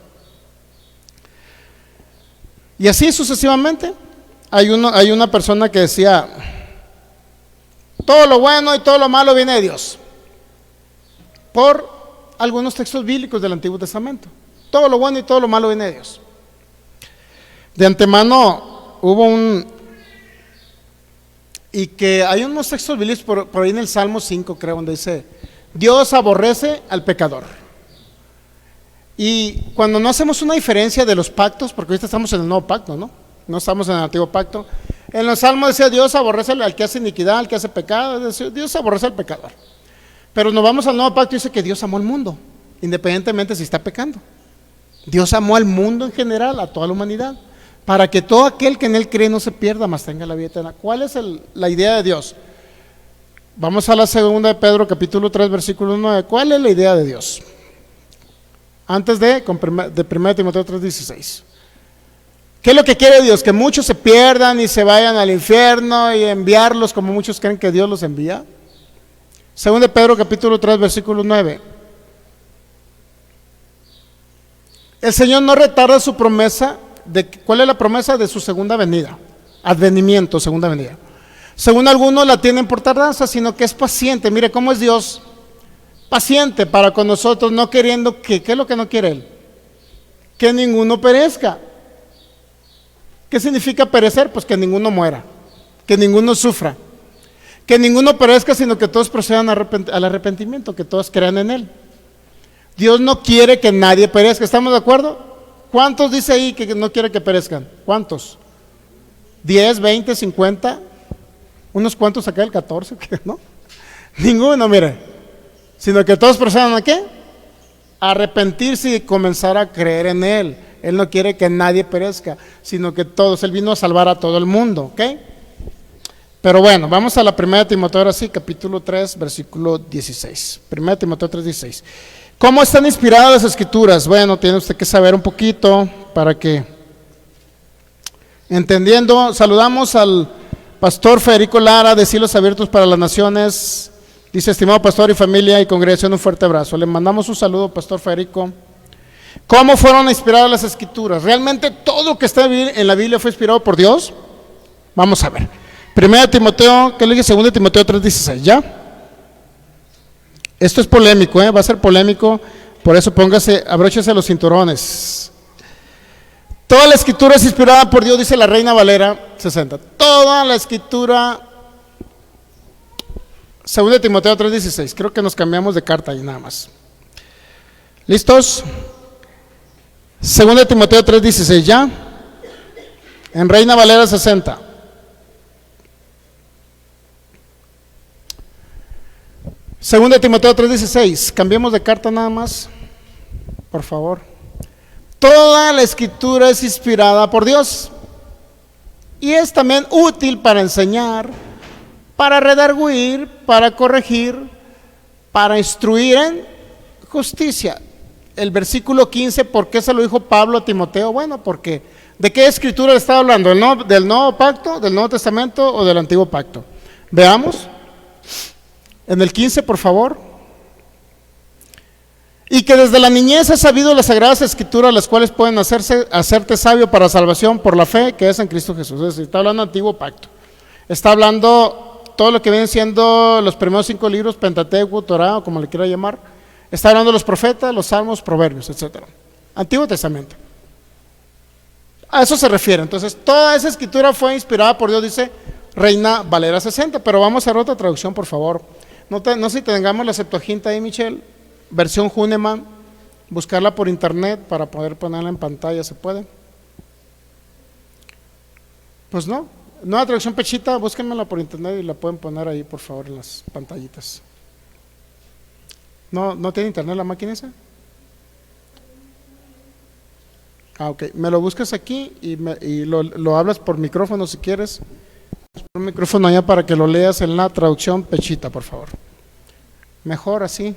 Y así sucesivamente. Hay una persona que decía, todo lo bueno y todo lo malo viene de Dios. Por algunos textos bíblicos del Antiguo Testamento. Todo lo bueno y todo lo malo viene de Dios. De antemano hubo y que hay unos textos bíblicos por ahí en el Salmo 5, creo, donde dice, Dios aborrece al pecador. Y cuando no hacemos una diferencia de los pactos, porque ahorita estamos en el nuevo pacto, no estamos en el antiguo pacto. En los Salmos decía, Dios aborrece al que hace iniquidad, al que hace pecado, Dios aborrece al pecador. Pero nos vamos al nuevo pacto y dice que Dios amó al mundo, independientemente si está pecando. Dios amó al mundo en general, a toda la humanidad, para que todo aquel que en él cree no se pierda, mas tenga la vida eterna. ¿Cuál es la idea de Dios? Vamos a la 2 de Pedro, capítulo 3, versículo 9. ¿Cuál es la idea de Dios? Antes de 1 Timoteo 3, 16. ¿Qué es lo que quiere Dios? Que muchos se pierdan y se vayan al infierno y enviarlos como muchos creen que Dios los envía. Según de Pedro capítulo 3 versículo 9. El Señor no retarda su promesa. ¿Cuál es la promesa? De su segunda venida, advenimiento, segunda venida. Según algunos la tienen por tardanza, sino que es paciente. Mire cómo es Dios, paciente para con nosotros, no queriendo que, ¿qué es lo que no quiere Él? Que ninguno perezca. ¿Qué significa perecer? Pues que ninguno muera, que ninguno sufra, que ninguno perezca, sino que todos procedan al arrepentimiento, que todos crean en Él. Dios no quiere que nadie perezca, ¿estamos de acuerdo? ¿Cuántos dice ahí que no quiere que perezcan? ¿Cuántos? ¿10, 20, 50? ¿Unos cuantos acá, el 14? ¿No? Ninguno, mire. Sino que todos procedan ¿a qué? A arrepentirse y comenzar a creer en Él. Él no quiere que nadie perezca, sino que todos. Él vino a salvar a todo el mundo, ¿ok? Pero bueno, vamos a la 1 Timoteo, ahora sí, capítulo 3, versículo 16. 1 Timoteo 3, 16. ¿Cómo están inspiradas las Escrituras? Bueno, tiene usted que saber un poquito para que, entendiendo, saludamos al pastor Federico Lara de Cielos Abiertos para las Naciones. Dice: estimado pastor y familia y congregación, un fuerte abrazo. Le mandamos un saludo, pastor Federico. ¿Cómo fueron inspiradas las Escrituras? ¿Realmente todo lo que está en la Biblia fue inspirado por Dios? Vamos a ver. 1 Timoteo, ¿qué le dije? 2 Timoteo 3:16, ¿ya? Esto es polémico, va a ser polémico, por eso abróchese los cinturones. Toda la Escritura es inspirada por Dios, dice la Reina Valera 60. Toda la Escritura, 2 Timoteo 3:16, creo que nos cambiamos de carta y nada más. ¿Listos? 2 Timoteo 3:16, ¿ya? En Reina Valera 60. Segunda de Timoteo 3:16, cambiemos de carta nada más, por favor. Toda la Escritura es inspirada por Dios y es también útil para enseñar, para redarguir, para corregir, para instruir en justicia. El versículo 15, ¿por qué se lo dijo Pablo a Timoteo? Bueno, porque ¿de qué Escritura le estaba hablando? ¿Del Nuevo Pacto, del Nuevo Testamento o del Antiguo Pacto? Veamos. En el 15, por favor. Y que desde la niñez has sabido las sagradas Escrituras, las cuales pueden hacerte sabio para salvación por la fe que es en Cristo Jesús. Es decir, está hablando del Antiguo Pacto. Está hablando todo lo que vienen siendo los primeros 5 libros, Pentateuco, Torá, o como le quiera llamar. Está hablando de los profetas, los salmos, proverbios, etc. Antiguo Testamento. A eso se refiere. Entonces, toda esa Escritura fue inspirada por Dios, dice Reina Valera 60. Pero vamos a ver otra traducción, por favor. No sé si tengamos la Septuaginta ahí, Michelle, versión Huneman, buscarla por internet para poder ponerla en pantalla, ¿se puede? Pues no, nueva traducción Pechita, búsquenmela por internet y la pueden poner ahí, por favor, en las pantallitas. ¿No tiene internet la máquina esa? Ok, me lo buscas aquí y lo hablas por micrófono si quieres. Un micrófono allá para que lo leas en la traducción Pechita, por favor. Mejor así.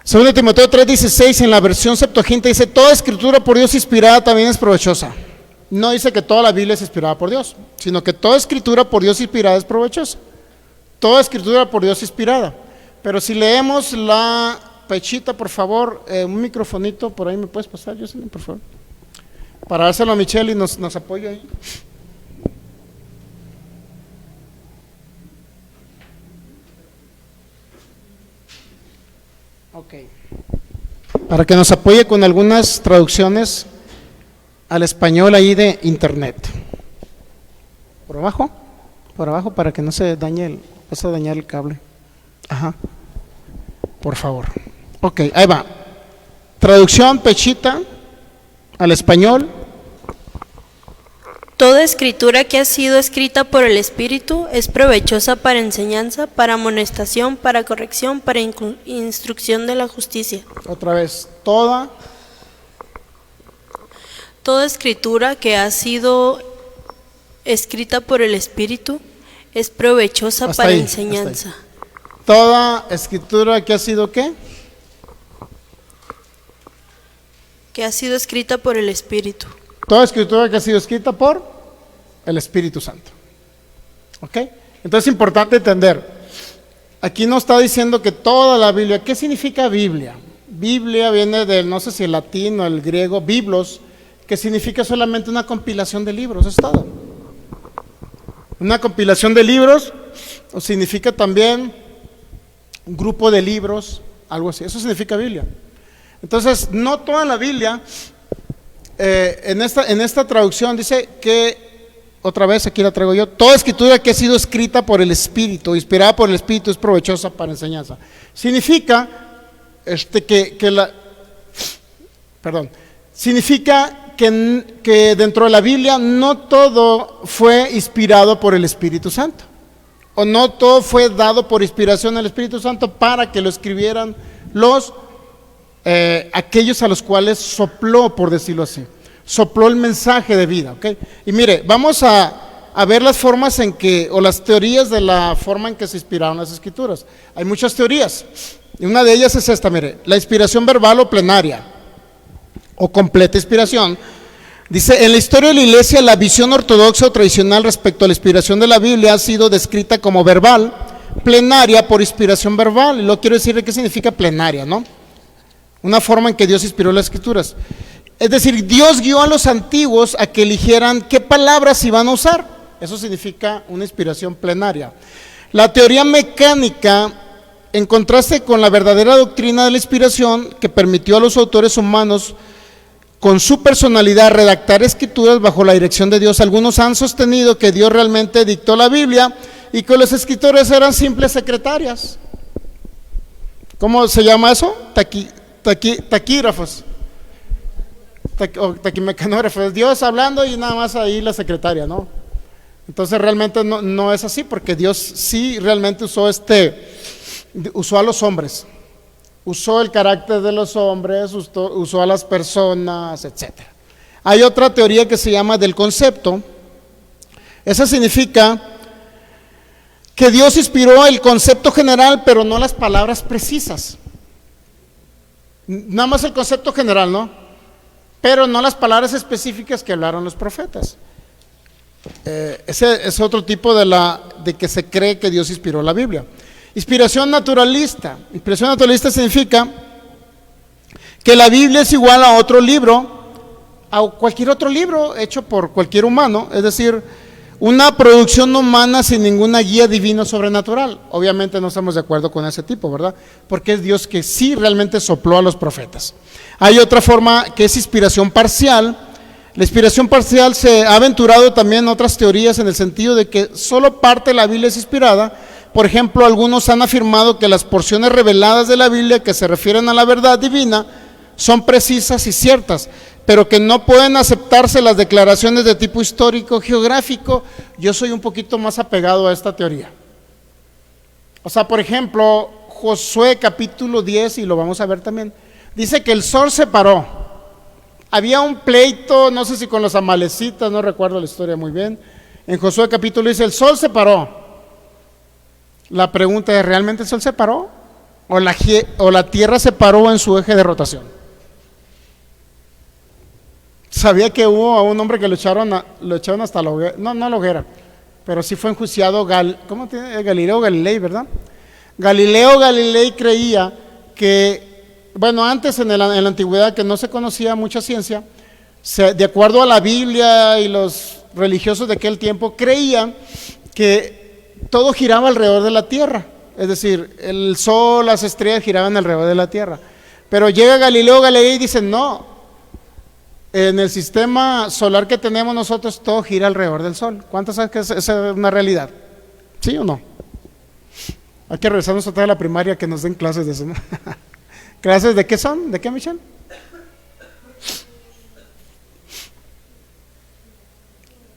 2 Timoteo 3:16 en la versión Septuaginta dice: toda Escritura por Dios inspirada también es provechosa. No dice que toda la Biblia es inspirada por Dios, sino que toda Escritura por Dios inspirada es provechosa. Toda Escritura por Dios inspirada. Pero si leemos la Pechita, por favor, un microfonito por ahí me puedes pasar, Jocelyn, por favor, para dárselo a Michelle y nos apoya ahí. Ok. Para que nos apoye con algunas traducciones al español ahí de internet. ¿Por abajo? Por abajo para que no se dañe vas a dañar el cable. Ajá. Por favor. Ok, ahí va. Traducción Pechita al español. Toda escritura que ha sido escrita por el Espíritu es provechosa para enseñanza, para amonestación, para corrección, para instrucción de la justicia. Otra vez, toda escritura que ha sido escrita por el Espíritu es provechosa hasta para ahí, enseñanza. Toda escritura que ha sido ¿qué? Que ha sido escrita por el Espíritu. Toda escritura que ha sido escrita por el Espíritu Santo. ¿Ok? Entonces es importante entender aquí no está diciendo que toda la Biblia. ¿Qué significa Biblia? Biblia viene del, no sé si el latín o el griego, biblos, que significa solamente una compilación de libros, es todo. Una compilación de libros, o significa también un grupo de libros, algo así. Eso significa Biblia. Entonces, no toda la Biblia, en esta traducción dice que, otra vez aquí la traigo yo, toda escritura que ha sido escrita por el Espíritu, inspirada por el Espíritu, es provechosa para enseñanza. Significa significa que dentro de la Biblia no todo fue inspirado por el Espíritu Santo, o no todo fue dado por inspiración del Espíritu Santo para que lo escribieran aquellos a los cuales sopló, por decirlo así, sopló el mensaje de vida, ¿ok? Y mire, vamos a ver las formas en que, o las teorías de la forma en que se inspiraron las Escrituras. Hay muchas teorías, y una de ellas es esta, mire, la inspiración verbal o plenaria, o completa inspiración. Dice, en la historia de la Iglesia, la visión ortodoxa o tradicional respecto a la inspiración de la Biblia ha sido descrita como verbal, plenaria por inspiración verbal. Y luego quiero decirle qué significa plenaria, ¿no? Una forma en que Dios inspiró las Escrituras. Es decir, Dios guió a los antiguos a que eligieran qué palabras iban a usar. Eso significa una inspiración plenaria. La teoría mecánica, en contraste con la verdadera doctrina de la inspiración, que permitió a los autores humanos con su personalidad redactar escrituras bajo la dirección de Dios. Algunos han sostenido que Dios realmente dictó la Biblia y que los escritores eran simples secretarias. ¿Cómo se llama eso? Taquígrafos. Taquimecanógrafos. Dios hablando y nada más ahí la secretaria, ¿no? Entonces realmente no es así, porque Dios sí realmente usó a los hombres. Usó el carácter de los hombres, usó a las personas, etc. Hay otra teoría que se llama del concepto. Esa significa que Dios inspiró el concepto general, pero no las palabras precisas. Nada más el concepto general, ¿no? Pero no las palabras específicas que hablaron los profetas. Ese es otro tipo de que se cree que Dios inspiró la Biblia. Inspiración naturalista. Inspiración naturalista significa que la Biblia es igual a otro libro, a cualquier otro libro hecho por cualquier humano, es decir, una producción humana sin ninguna guía divina sobrenatural. Obviamente no estamos de acuerdo con ese tipo, ¿verdad? Porque es Dios que sí realmente sopló a los profetas. Hay otra forma que es inspiración parcial. La inspiración parcial se ha aventurado también en otras teorías en el sentido de que solo parte de la Biblia es inspirada. Por ejemplo, algunos han afirmado que las porciones reveladas de la Biblia que se refieren a la verdad divina son precisas y ciertas, pero que no pueden aceptarse las declaraciones de tipo histórico, geográfico. Yo soy un poquito más apegado a esta teoría. O sea, por ejemplo, Josué capítulo 10, y lo vamos a ver también, dice que el sol se paró. Había un pleito, no sé si con los amalecitas, no recuerdo la historia muy bien. En Josué capítulo dice, el sol se paró. La pregunta es, ¿realmente el sol se paró? ¿O la tierra se paró en su eje de rotación? Sabía que hubo a un hombre que lo echaron hasta la hoguera, no la hoguera, pero sí fue enjuiciado, Galileo Galilei, ¿verdad? Galileo Galilei creía que, bueno, antes en la antigüedad, que no se conocía mucha ciencia, de acuerdo a la Biblia y los religiosos de aquel tiempo, creían que todo giraba alrededor de la Tierra, es decir, el sol, las estrellas giraban alrededor de la Tierra. Pero llega Galileo Galilei y dice, no, en el sistema solar que tenemos nosotros todo gira alrededor del sol. ¿Cuántos saben que esa es una realidad? ¿Sí o no? Hay que regresarnos a toda la primaria que nos den clases de eso, ¿no? ¿Clases de qué son? ¿De qué, Michelle?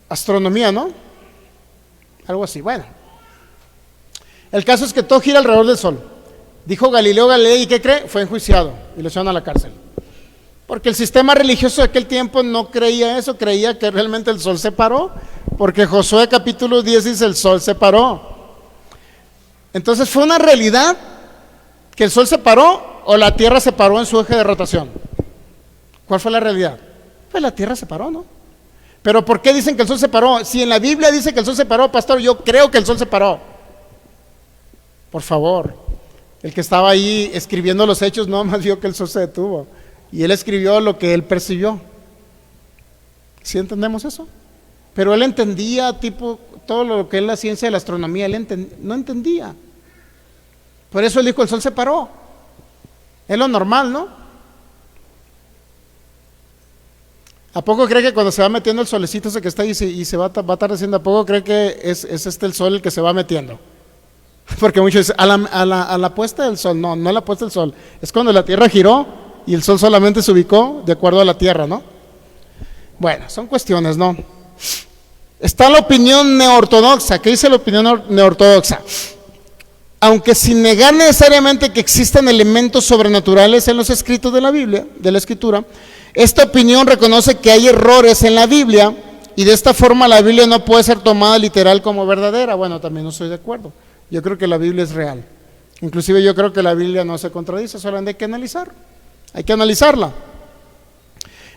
Astronomía, ¿no? Algo así, bueno. El caso es que todo gira alrededor del sol. Dijo Galileo Galilei, ¿y qué cree? Fue enjuiciado y lo echaron a la cárcel. Porque el sistema religioso de aquel tiempo no creía eso, creía que realmente el sol se paró, porque Josué capítulo 10 dice, el sol se paró. Entonces, ¿fue una realidad que el sol se paró o la tierra se paró en su eje de rotación? ¿Cuál fue la realidad? Pues la tierra se paró, ¿no? Pero ¿por qué dicen que el sol se paró? Si en la Biblia dice que el sol se paró, pastor, yo creo que el sol se paró. Por favor. El que estaba ahí escribiendo los hechos no más vio que el sol se detuvo. Y él escribió lo que él percibió. ¿Sí entendemos eso? Pero él entendía tipo todo lo que es la ciencia de la astronomía, no entendía. Por eso él dijo, el sol se paró. Es lo normal, ¿no? ¿A poco cree que cuando se va metiendo el solecito ese que está ahí y se va atardeciendo, a poco cree que es el sol el que se va metiendo? Porque muchos dicen, a la puesta del sol, no a la puesta del sol, es cuando la tierra giró y el sol solamente se ubicó de acuerdo a la tierra, ¿no? Bueno, son cuestiones, ¿no? Está la opinión neortodoxa. ¿Qué dice la opinión neortodoxa? Aunque sin negar necesariamente que existan elementos sobrenaturales en los escritos de la Biblia, de la Escritura, esta opinión reconoce que hay errores en la Biblia y de esta forma la Biblia no puede ser tomada literal como verdadera. Bueno, también no estoy de acuerdo. Yo creo que la Biblia es real. Inclusive yo creo que la Biblia no se contradice, solamente hay que analizar. Hay que analizarla.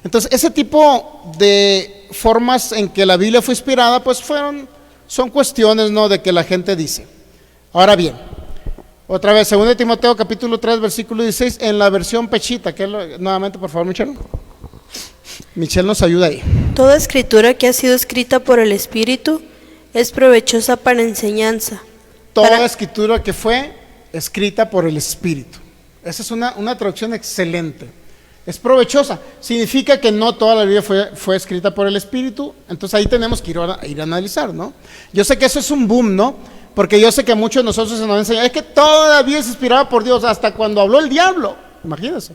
Entonces, ese tipo de formas en que la Biblia fue inspirada, pues son cuestiones, ¿no?, de que la gente dice. Ahora bien, otra vez, 2 Timoteo capítulo 3, versículo 16, en la versión pechita, nuevamente, por favor, Michelle. Michelle nos ayuda ahí. Toda escritura que ha sido escrita por el Espíritu es provechosa para enseñanza. Toda escritura que fue escrita por el Espíritu. Esa es una traducción excelente. Es provechosa. Significa que no toda la Biblia fue escrita por el Espíritu. Entonces ahí tenemos que ir a analizar, ¿no? Yo sé que eso es un boom, ¿no? Porque yo sé que muchos de nosotros se nos enseñan, es que toda la Biblia es inspirada por Dios, hasta cuando habló el diablo. Imagínense.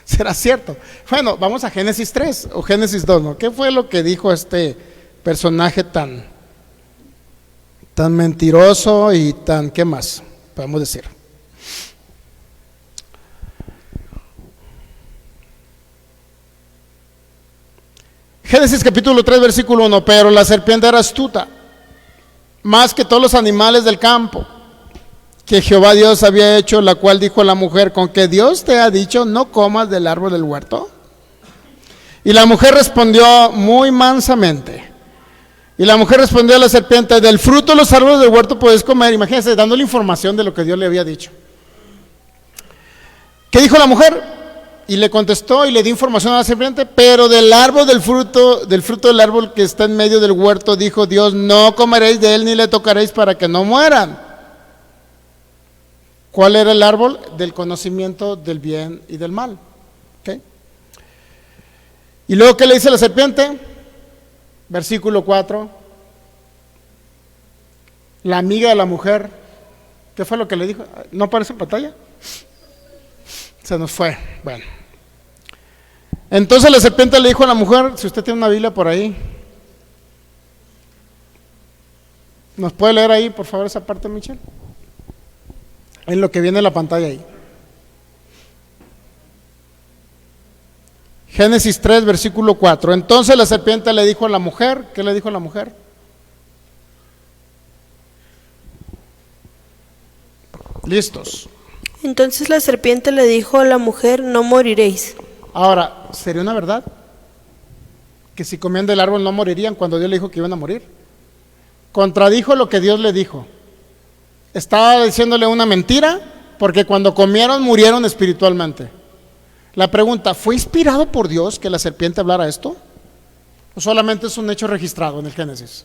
¿Será cierto? Bueno, vamos a Génesis 3 o Génesis 2, ¿no? ¿Qué fue lo que dijo este personaje tan mentiroso y ¿qué más podemos decir? Génesis capítulo 3, versículo 1, pero la serpiente era astuta, más que todos los animales del campo, que Jehová Dios había hecho, la cual dijo a la mujer, ¿con que Dios te ha dicho, no comas del árbol del huerto? Y la mujer respondió muy mansamente. Y la mujer respondió a la serpiente, del fruto de los árboles del huerto podéis comer. Imagínense, dándole información de lo que Dios le había dicho. ¿Qué dijo la mujer? Y le contestó y le dio información a la serpiente, pero del árbol del fruto del árbol que está en medio del huerto, dijo Dios, no comeréis de él ni le tocaréis para que no mueran. ¿Cuál era el árbol? Del conocimiento del bien y del mal. ¿Okay? Y luego, ¿qué le dice la serpiente? Versículo 4. La amiga de la mujer, ¿qué fue lo que le dijo? ¿No aparece en pantalla? Se nos fue. Bueno. Entonces la serpiente le dijo a la mujer, si usted tiene una Biblia por ahí, ¿nos puede leer ahí, por favor, esa parte, Michelle? En lo que viene en la pantalla ahí. Génesis 3, versículo 4. Entonces la serpiente le dijo a la mujer, ¿qué le dijo a la mujer? Listos. Entonces la serpiente le dijo a la mujer, no moriréis. Ahora, ¿sería una verdad? Que si comían del árbol no morirían cuando Dios le dijo que iban a morir. Contradijo lo que Dios le dijo. Estaba diciéndole una mentira, porque cuando comieron murieron espiritualmente. La pregunta, ¿fue inspirado por Dios que la serpiente hablara esto? ¿O solamente es un hecho registrado en el Génesis?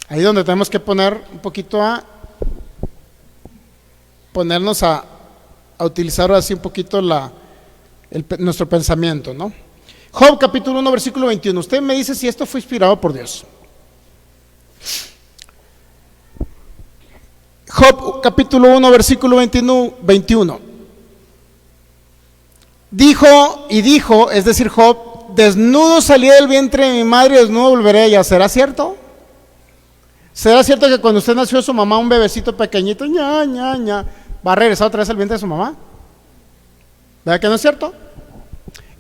Ahí donde tenemos que poner un poquito ponernos a utilizar así un poquito nuestro pensamiento, ¿no? Job capítulo 1, versículo 21. Usted me dice si esto fue inspirado por Dios. Job capítulo 1, versículo 21. Dijo, es decir, Job, desnudo salí del vientre de mi madre y desnudo volveré a ella. ¿Será cierto? ¿Será cierto que cuando usted nació su mamá, un bebecito pequeñito, va a regresar otra vez al vientre de su mamá? ¿Verdad que no es cierto?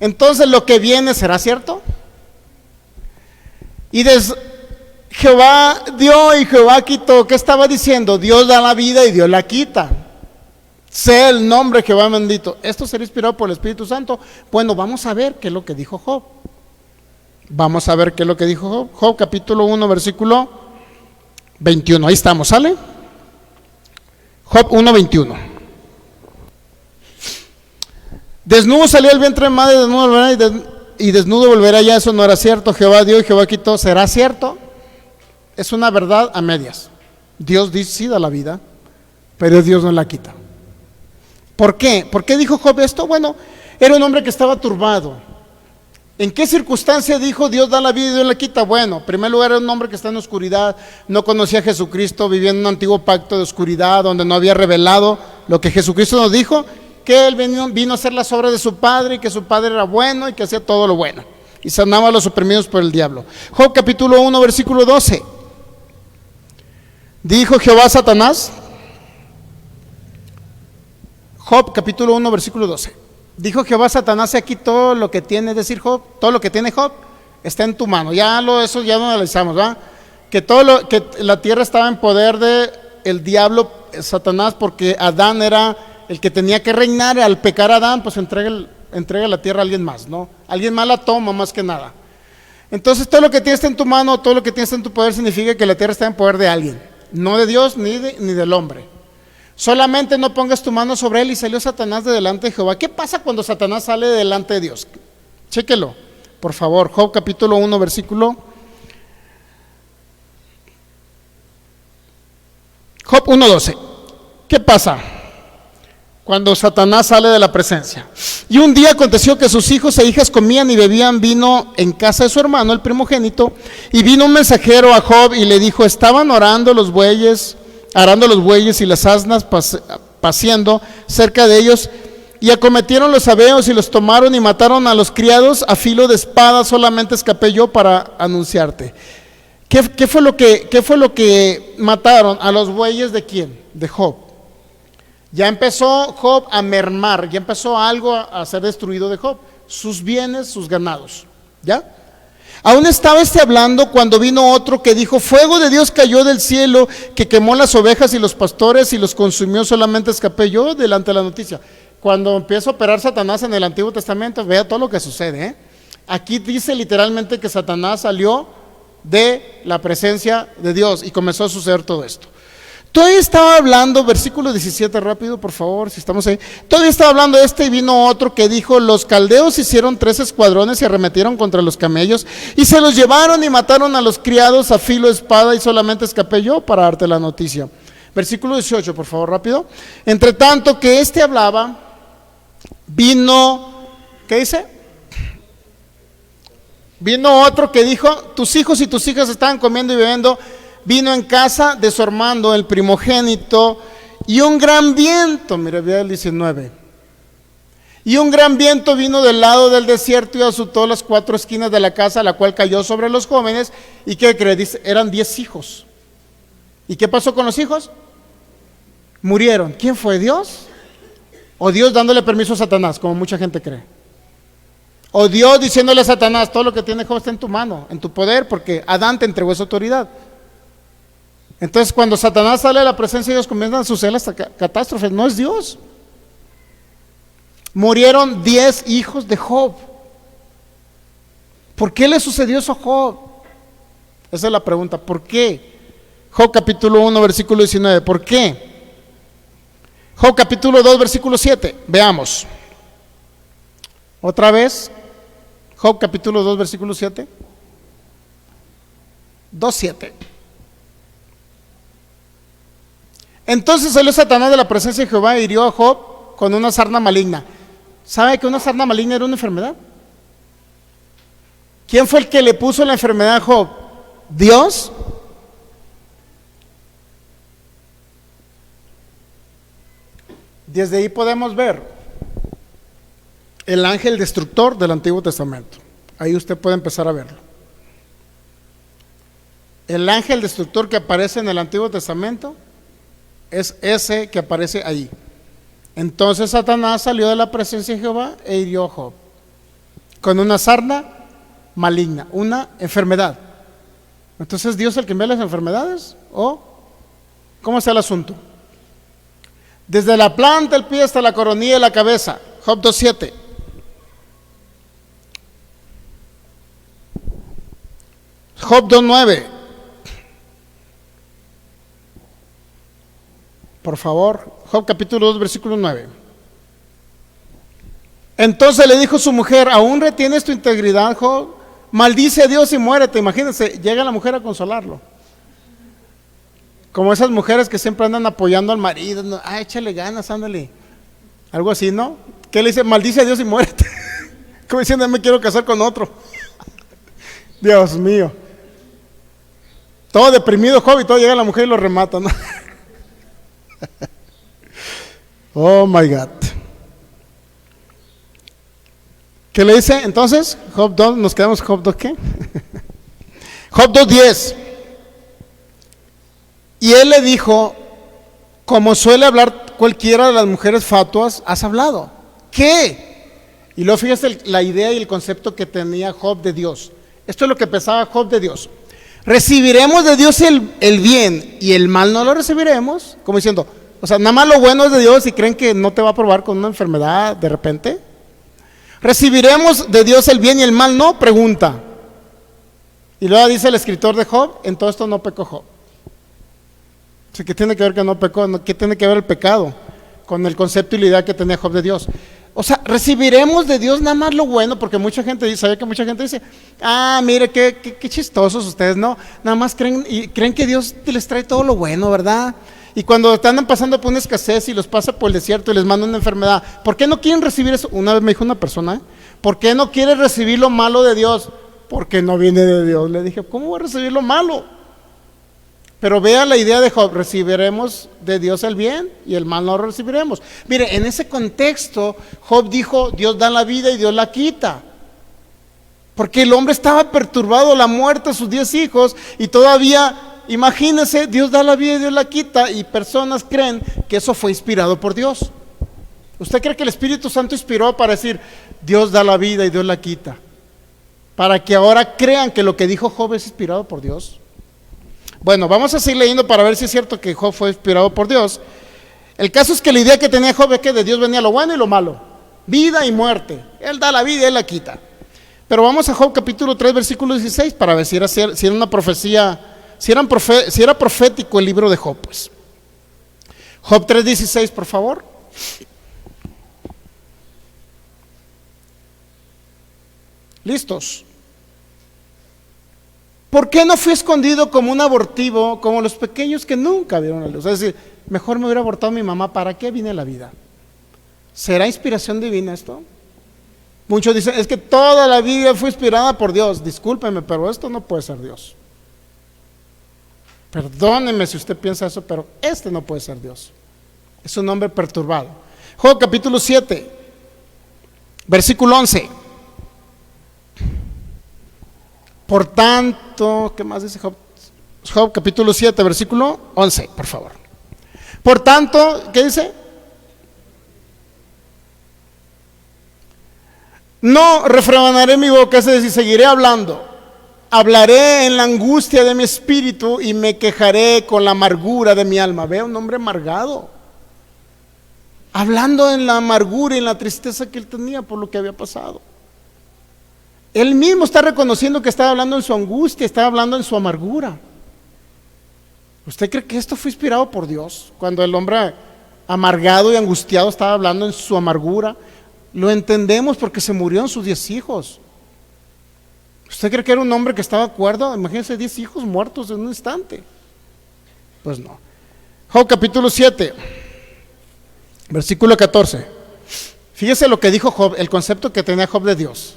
Entonces lo que viene, ¿será cierto? Y Jehová dio y Jehová quitó. ¿Qué estaba diciendo? Dios da la vida y Dios la quita. Sea el nombre Jehová bendito. ¿Esto será inspirado por el Espíritu Santo? Bueno, vamos a ver qué es lo que dijo Job. Vamos a ver qué es lo que dijo Job. Job capítulo 1, versículo 21, ahí estamos, ¿sale? Job 1:21. Desnudo salió el vientre de madre, desnudo volverá y desnudo volverá. Ya eso no era cierto. Jehová dio y Jehová quitó. ¿Será cierto? Es una verdad a medias. Dios sí da la vida, pero Dios no la quita. ¿Por qué? ¿Por qué dijo Job esto? Bueno, era un hombre que estaba turbado. ¿En qué circunstancia dijo Dios da la vida y Dios la quita? Bueno, en primer lugar era un hombre que está en oscuridad, no conocía a Jesucristo, vivía en un antiguo pacto de oscuridad donde no había revelado lo que Jesucristo nos dijo, que él vino a hacer las obras de su padre y que su padre era bueno y que hacía todo lo bueno y sanaba a los oprimidos por el diablo. Job capítulo 1 versículo 12. Dijo Jehová a Satanás, Job capítulo 1 versículo 12. Dijo Jehová a Satanás, aquí todo lo que tiene, es decir, Job, todo lo que tiene Job está en tu mano. Eso ya lo analizamos, ¿va? Que la tierra estaba en poder de el diablo, Satanás, porque Adán era el que tenía que reinar. Al pecar Adán, pues entrega la tierra a alguien más, ¿no? Alguien más la toma más que nada. Entonces todo lo que tienes en tu mano, todo lo que tienes en tu poder significa que la tierra está en poder de alguien, no de Dios ni del hombre. Solamente no pongas tu mano sobre él. Y salió Satanás de delante de Jehová. ¿Qué pasa cuando Satanás sale de delante de Dios? Chéquelo, por favor. Job capítulo 1 versículo Job 1:12. ¿Qué pasa cuando Satanás sale de la presencia? Y un día aconteció que sus hijos e hijas comían y bebían vino en casa de su hermano, el primogénito. Y vino un mensajero a Job y le dijo, estaban arando los bueyes y las asnas paciendo cerca de ellos, y acometieron los sabeos y los tomaron y mataron a los criados a filo de espada. Solamente escapé yo para anunciarte. ¿Qué fue lo que mataron? A los bueyes ¿de quién? De Job. Ya empezó Job a mermar, ya empezó algo a ser destruido de Job, sus bienes, sus ganados, ¿ya? Aún estaba hablando cuando vino otro que dijo, fuego de Dios cayó del cielo, que quemó las ovejas y los pastores y los consumió. Solamente escapé yo delante de la noticia. Cuando empieza a operar Satanás en el Antiguo Testamento, vea todo lo que sucede, ¿eh? Aquí dice literalmente que Satanás salió de la presencia de Dios y comenzó a suceder todo esto. Todavía estaba hablando, versículo 17, rápido por favor, si estamos ahí. Todavía estaba hablando y vino otro que dijo, los caldeos hicieron 3 escuadrones y arremetieron contra los camellos y se los llevaron y mataron a los criados a filo de espada. Y solamente escapé yo para darte la noticia. Versículo 18, por favor, rápido. Entre tanto que hablaba, vino, ¿qué dice? Vino otro que dijo, tus hijos y tus hijas estaban comiendo y bebiendo vino en casa de su hermano, el primogénito, y un gran viento, mira, vea el 19, y un gran viento vino del lado del desierto y azotó las 4 esquinas de la casa, la cual cayó sobre los jóvenes. ¿Y qué cree? Dice, eran 10 hijos. ¿Y qué pasó con los hijos? Murieron. ¿Quién fue? ¿Dios? ¿O Dios dándole permiso a Satanás, como mucha gente cree? ¿O Dios diciéndole a Satanás, todo lo que tiene Job está en tu mano, en tu poder, porque Adán te entregó esa autoridad? Entonces cuando Satanás sale de la presencia de Dios comienzan a suceder las catástrofes. No es Dios. Murieron 10 hijos de Job. ¿Por qué le sucedió eso a Job? Esa es la pregunta. ¿Por qué? Job capítulo 1 versículo 19. ¿Por qué? Job capítulo 2 versículo 7. Veamos otra vez. Job capítulo 2 versículo 7. 2:7. Entonces salió Satanás de la presencia de Jehová y hirió a Job con una sarna maligna. ¿Sabe que una sarna maligna era una enfermedad? ¿Quién fue el que le puso la enfermedad a Job? ¿Dios? Desde ahí podemos ver el ángel destructor del Antiguo Testamento. Ahí usted puede empezar a verlo. El ángel destructor que aparece en el Antiguo Testamento es ese que aparece ahí. Entonces Satanás salió de la presencia de Jehová e hirió a Job con una sarna maligna, una enfermedad. Entonces, ¿Dios es el que envía las enfermedades? ¿O cómo está el asunto? Desde la planta del pie hasta la coronilla de la cabeza. Job 2:7. Job 2:9. por favor. Job capítulo 2, versículo 9. Entonces le dijo su mujer: ¿aún retienes tu integridad, Job? Maldice a Dios y muérete. Imagínense, llega la mujer a consolarlo. Como esas mujeres que siempre andan apoyando al marido, ¿no? Échale ganas, ándale. Algo así, ¿no? ¿Qué le dice? Maldice a Dios y muérete. Como diciendo, me quiero casar con otro. Dios mío. Todo deprimido Job, y todo llega la mujer y lo remata, ¿no? Oh my God. ¿Qué le dice? Entonces, Job 2, nos quedamos Job 2, ¿qué? Job 2:10. Y él le dijo: como suele hablar cualquiera de las mujeres fatuas, has hablado. ¿Qué? Y luego fíjese la idea y el concepto que tenía Job de Dios. Esto es lo que pensaba Job de Dios. ¿Recibiremos de Dios el bien y el mal no lo recibiremos? Como diciendo, o sea, nada más lo bueno es de Dios y creen que no te va a probar con una enfermedad de repente. ¿Recibiremos de Dios el bien y el mal no? Pregunta. Y luego dice el escritor de Job: en todo esto no pecó Job. O sea, ¿qué tiene que ver que no pecó? ¿Qué tiene que ver el pecado con el concepto y la idea que tenía Job de Dios? O sea, recibiremos de Dios nada más lo bueno, porque mucha gente dice, ¿sabía que mucha gente dice? Mire, qué chistosos ustedes, ¿no? Nada más creen que Dios les trae todo lo bueno, ¿verdad? Y cuando andan pasando por una escasez y los pasa por el desierto y les manda una enfermedad, ¿por qué no quieren recibir eso? Una vez me dijo una persona, ¿por qué no quiere recibir lo malo de Dios? Porque no viene de Dios. Le dije, ¿cómo voy a recibir lo malo? Pero vea la idea de Job: recibiremos de Dios el bien y el mal no lo recibiremos. Mire, en ese contexto Job dijo: Dios da la vida y Dios la quita. Porque el hombre estaba perturbado, la muerte de sus 10 hijos, y todavía, imagínense, Dios da la vida y Dios la quita, y personas creen que eso fue inspirado por Dios. ¿Usted cree que el Espíritu Santo inspiró para decir Dios da la vida y Dios la quita? Para que ahora crean que lo que dijo Job es inspirado por Dios. Bueno, vamos a seguir leyendo para ver si es cierto que Job fue inspirado por Dios. El caso es que la idea que tenía Job es que de Dios venía lo bueno y lo malo, vida y muerte. Él da la vida y Él la quita. Pero vamos a Job capítulo 3, versículo 16, para ver si era una profecía, si era profético el libro de Job, pues. Job 3:16, por favor. ¿Listos? ¿Por qué no fui escondido como un abortivo, como los pequeños que nunca vieron la luz? Es decir, mejor me hubiera abortado mi mamá, ¿para qué vine a la vida? ¿Será inspiración divina esto? Muchos dicen, es que toda la Biblia fue inspirada por Dios. Discúlpeme, pero esto no puede ser Dios. Perdóneme si usted piensa eso, pero este no puede ser Dios. Es un hombre perturbado. Job capítulo 7, versículo 11. Por tanto, ¿qué más dice Job? Job capítulo 7, versículo 11, por favor. Por tanto, ¿qué dice? No refrenaré mi boca, es decir, seguiré hablando. Hablaré en la angustia de mi espíritu y me quejaré con la amargura de mi alma. Vea, un hombre amargado, hablando en la amargura y en la tristeza que él tenía por lo que había pasado. Él mismo está reconociendo que estaba hablando en su angustia, estaba hablando en su amargura. ¿Usted cree que esto fue inspirado por Dios? Cuando el hombre amargado y angustiado estaba hablando en su amargura. Lo entendemos porque se murieron sus 10 hijos. ¿Usted cree que era un hombre que estaba cuerdo? Imagínense 10 hijos muertos en un instante. Pues no. Job capítulo 7, versículo 14. Fíjese lo que dijo Job, el concepto que tenía Job de Dios.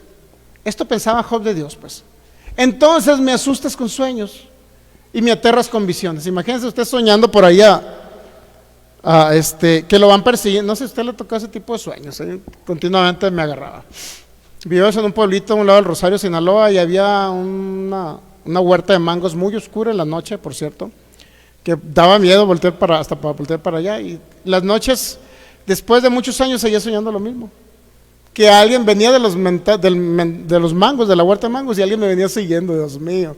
Esto pensaba Job de Dios, pues. Entonces me asustas con sueños y me aterras con visiones. Imagínense usted soñando por allá, que lo van persiguiendo. No sé si a usted le tocó ese tipo de sueños, continuamente me agarraba. Vivíamos en un pueblito a un lado del Rosario, Sinaloa, y había una huerta de mangos muy oscura en la noche, por cierto, que daba miedo voltear hasta para voltear para allá. Y las noches, después de muchos años, seguía soñando lo mismo. Que alguien venía de los mangos, de la huerta de mangos, y alguien me venía siguiendo, Dios mío.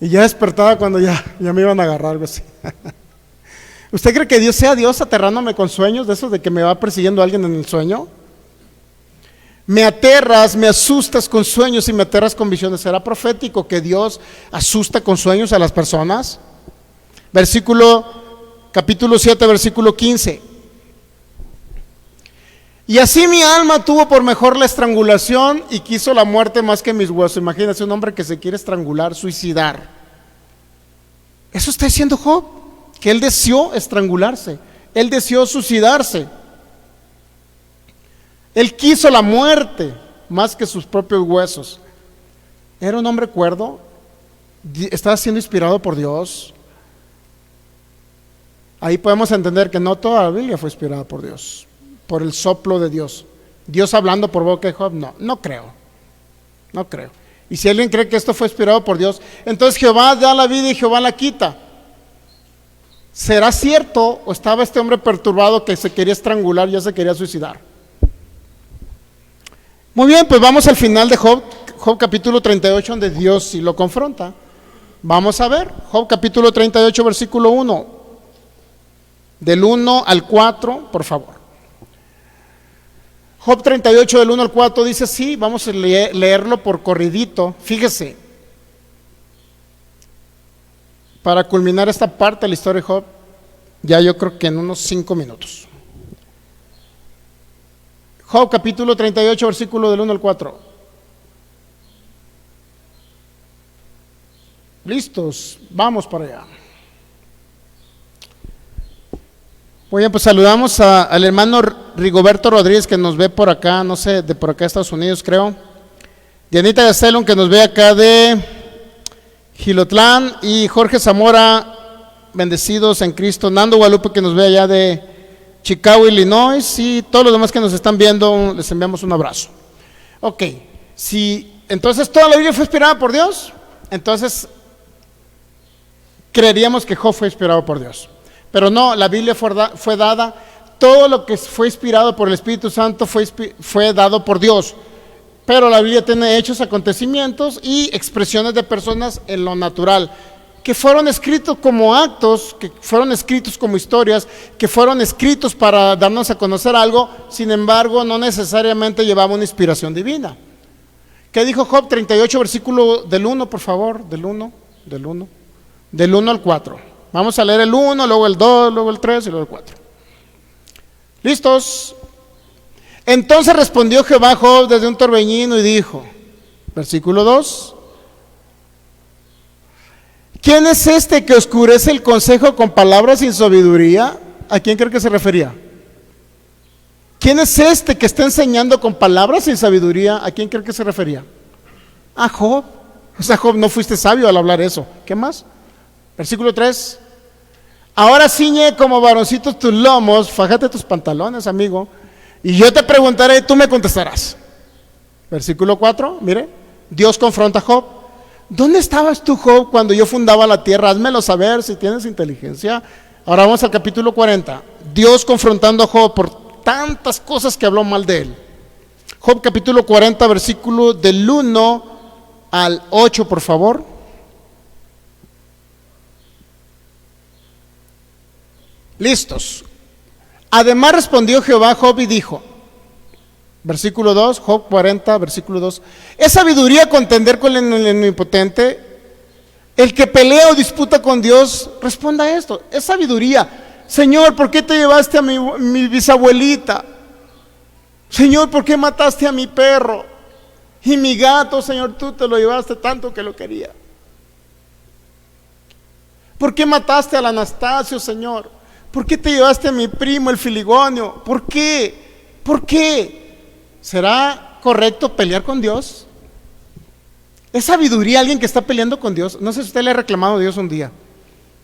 Y ya despertaba cuando ya me iban a agarrar, algo así. ¿Usted cree que Dios sea Dios aterrándome con sueños de esos de que me va persiguiendo alguien en el sueño? Me aterras, me asustas con sueños y me aterras con visiones. ¿Será profético que Dios asusta con sueños a las personas? Versículo capítulo 7, versículo 15. Y así mi alma tuvo por mejor la estrangulación y quiso la muerte más que mis huesos. Imagínense un hombre que se quiere estrangular, suicidar. Eso está diciendo Job, que él deseó estrangularse, él deseó suicidarse. Él quiso la muerte más que sus propios huesos. Era un hombre cuerdo, estaba siendo inspirado por Dios. Ahí podemos entender que no toda la Biblia fue inspirada por Dios, por el soplo de Dios. Dios hablando por boca de Job, no creo. Y si alguien cree que esto fue inspirado por Dios, entonces Jehová da la vida y Jehová la quita. ¿Será cierto o estaba este hombre perturbado que se quería estrangular, ya se quería suicidar? Muy bien, pues vamos al final de Job capítulo 38, donde Dios sí lo confronta. Vamos a ver, Job capítulo 38, versículo 1. Del 1 al 4, por favor. Job 38, del 1 al 4 dice así, vamos a leerlo por corridito. Fíjese, para culminar esta parte de la historia de Job, ya yo creo que en unos 5 minutos. Job capítulo 38, versículo del 1 al 4. Listos, vamos para allá. Muy bien, pues saludamos al hermano Rigoberto Rodríguez, que nos ve por acá, no sé, de por acá de Estados Unidos creo. Dianita Gastelum, que nos ve acá de Gilotlán, y Jorge Zamora, bendecidos en Cristo. Nando Guadalupe, que nos ve allá de Chicago, Illinois, y todos los demás que nos están viendo, les enviamos un abrazo. Ok, si entonces toda la Biblia fue inspirada por Dios, entonces creeríamos que Job fue inspirado por Dios. Pero no, la Biblia fue dada, todo lo que fue inspirado por el Espíritu Santo fue dado por Dios. Pero la Biblia tiene hechos, acontecimientos y expresiones de personas en lo natural, que fueron escritos como actos, que fueron escritos como historias, que fueron escritos para darnos a conocer algo, sin embargo no necesariamente llevaba una inspiración divina. ¿Qué dijo Job 38, versículo del 1, por favor? Del 1 al 4. Vamos a leer el 1, luego el 2, luego el 3 y luego el 4. ¿Listos? Entonces respondió Jehová a Job desde un torbellino y dijo, versículo 2, ¿quién es este que oscurece el consejo con palabras sin sabiduría? ¿A quién cree que se refería? ¿Quién es este que está enseñando con palabras sin sabiduría? ¿A quién cree que se refería? A Job. O sea, Job, no fuiste sabio al hablar eso. ¿Qué más? Versículo 3. Ahora ciñe como varoncitos tus lomos, fájate tus pantalones, amigo, y yo te preguntaré y tú me contestarás. Versículo 4, mire, Dios confronta a Job. ¿Dónde estabas tú, Job, cuando yo fundaba la tierra? Házmelo saber si tienes inteligencia. Ahora vamos al capítulo 40. Dios confrontando a Job por tantas cosas que habló mal de él. Job capítulo 40, versículo del 1 al 8, por favor. Listos. Además respondió Jehová a Job y dijo, versículo 2, Job 40, versículo 2, ¿es sabiduría contender con el omnipotente? El que pelea o disputa con Dios, responda a esto, es sabiduría. Señor, ¿por qué te llevaste a mi bisabuelita? Señor, ¿por qué mataste a mi perro? Y mi gato, Señor, tú te lo llevaste tanto que lo quería. ¿Por qué mataste al Anastasio, Señor? ¿Por qué te llevaste a mi primo, el Filigonio? ¿Por qué? ¿Por qué? ¿Será correcto pelear con Dios? ¿Es sabiduría alguien que está peleando con Dios? No sé si usted le ha reclamado a Dios un día,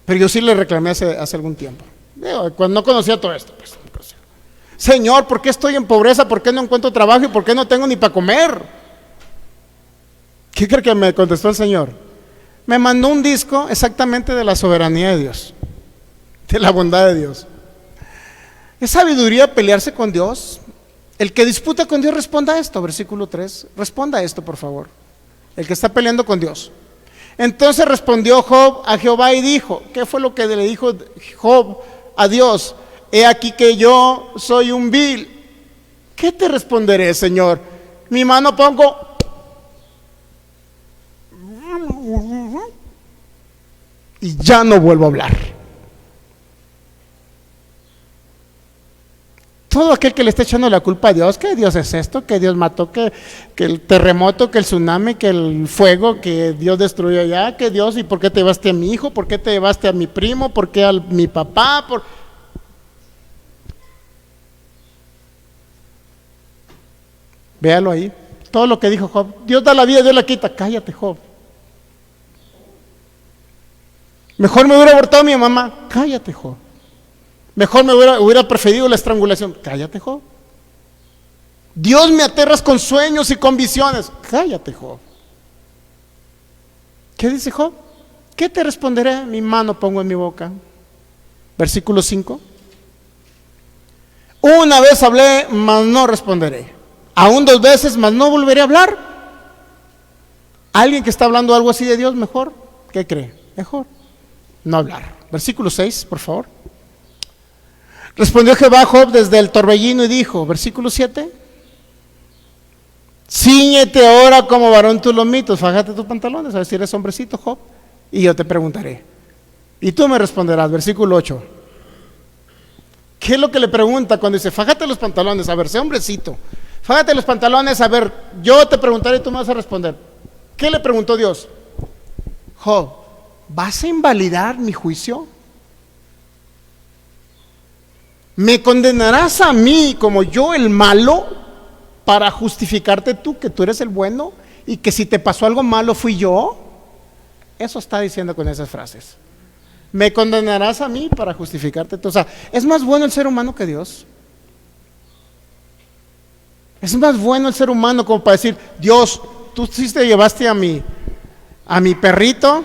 pero yo sí le reclamé hace algún tiempo. Cuando no conocía todo esto, pues, Señor, ¿por qué estoy en pobreza? ¿Por qué no encuentro trabajo? ¿Y por qué no tengo ni para comer? ¿Qué cree que me contestó el Señor? Me mandó un disco exactamente de la soberanía de Dios, de la bondad de Dios. ¿Es sabiduría pelearse con Dios? El que disputa con Dios, responda a esto, versículo 3. Responda a esto, por favor. El que está peleando con Dios. Entonces respondió Job a Jehová y dijo, ¿qué fue lo que le dijo Job a Dios? He aquí que yo soy un vil. ¿Qué te responderé, Señor? Mi mano pongo y ya no vuelvo a hablar. todo aquel que le está echando la culpa a Dios, que Dios es esto, que Dios mató, que el terremoto, que el tsunami, que el fuego, que Dios destruyó allá, que Dios, ¿y por qué te llevaste a mi hijo? ¿Por qué te llevaste a mi primo? ¿Por qué a mi papá? Véalo ahí, todo lo que dijo Job. Dios da la vida, Dios la quita. Cállate, Job. Mejor me hubiera abortado mi mamá. Cállate, Job. Mejor me hubiera preferido la estrangulación. Cállate, Job. Dios, me aterras con sueños y con visiones. Cállate, Job. ¿Qué dice Job? ¿Qué te responderé? Mi mano pongo en mi boca. Versículo 5. Una vez hablé, mas no responderé. Aún 2 veces, mas no volveré a hablar. Alguien que está hablando algo así de Dios, mejor, ¿qué cree? Mejor no hablar. Versículo 6, por favor. Respondió Jehová a Job desde el torbellino y dijo, versículo 7, cíñete ahora como varón tus lomitos, fájate tus pantalones, a ver si eres hombrecito, Job, y yo te preguntaré. Y tú me responderás, versículo 8. ¿Qué es lo que le pregunta cuando dice, fájate los pantalones? A ver, sé hombrecito, fájate los pantalones, a ver, yo te preguntaré y tú me vas a responder. ¿Qué le preguntó Dios? Job, ¿vas a invalidar mi juicio? ¿Me condenarás a mí como yo el malo para justificarte tú que tú eres el bueno y que si te pasó algo malo fui yo? Eso está diciendo con esas frases. ¿Me condenarás a mí para justificarte tú? O sea, ¿es más bueno el ser humano que Dios? ¿Es más bueno el ser humano como para decir, Dios, tú sí te llevaste a mi perrito,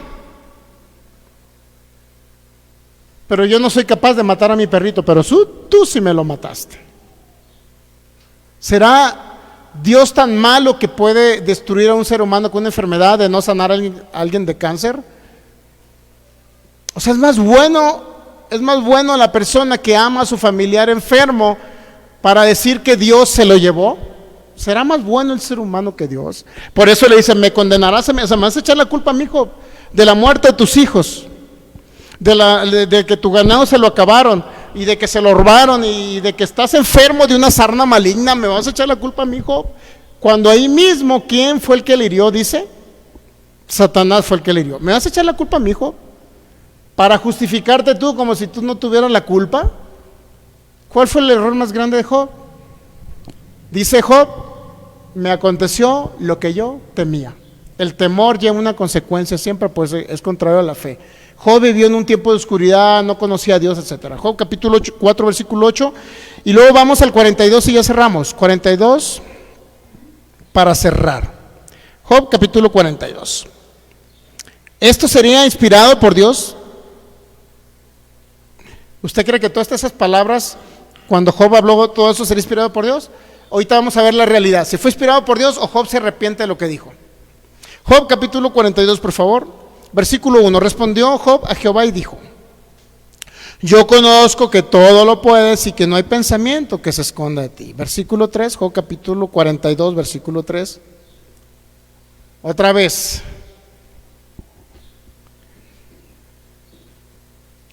pero yo no soy capaz de matar a mi perrito, pero tú sí me lo mataste? ¿Será Dios tan malo que puede destruir a un ser humano con una enfermedad de no sanar a alguien de cáncer? O sea, es más bueno la persona que ama a su familiar enfermo para decir que Dios se lo llevó. ¿Será más bueno el ser humano que Dios? Por eso le dice, me condenarás, o sea, me vas a echar la culpa a mi hijo de la muerte de tus hijos, de que tu ganado se lo acabaron y de que se lo robaron y de que estás enfermo de una sarna maligna. Me vas a echar la culpa a mi hijo, cuando ahí mismo, ¿quién fue el que le hirió? Dice, Satanás fue el que le hirió. ¿Me vas a echar la culpa a mi hijo para justificarte tú como si tú no tuvieras la culpa? ¿Cuál fue el error más grande de Job? Dice Job, me aconteció lo que yo temía. El temor lleva una consecuencia siempre, pues es contrario a la fe. Job vivió en un tiempo de oscuridad, no conocía a Dios, etc. Job capítulo 4, versículo 8, y luego vamos al 42 y ya cerramos. 42 para cerrar. Job capítulo 42. ¿Esto sería inspirado por Dios? ¿Usted cree que todas esas palabras, cuando Job habló, todo eso sería inspirado por Dios? Ahorita vamos a ver la realidad, si fue inspirado por Dios o Job se arrepiente de lo que dijo. Job capítulo 42, por favor, versículo 1. Respondió Job a Jehová y dijo, yo conozco que todo lo puedes y que no hay pensamiento que se esconda de ti. Versículo 3, Job capítulo 42, versículo 3. Otra vez.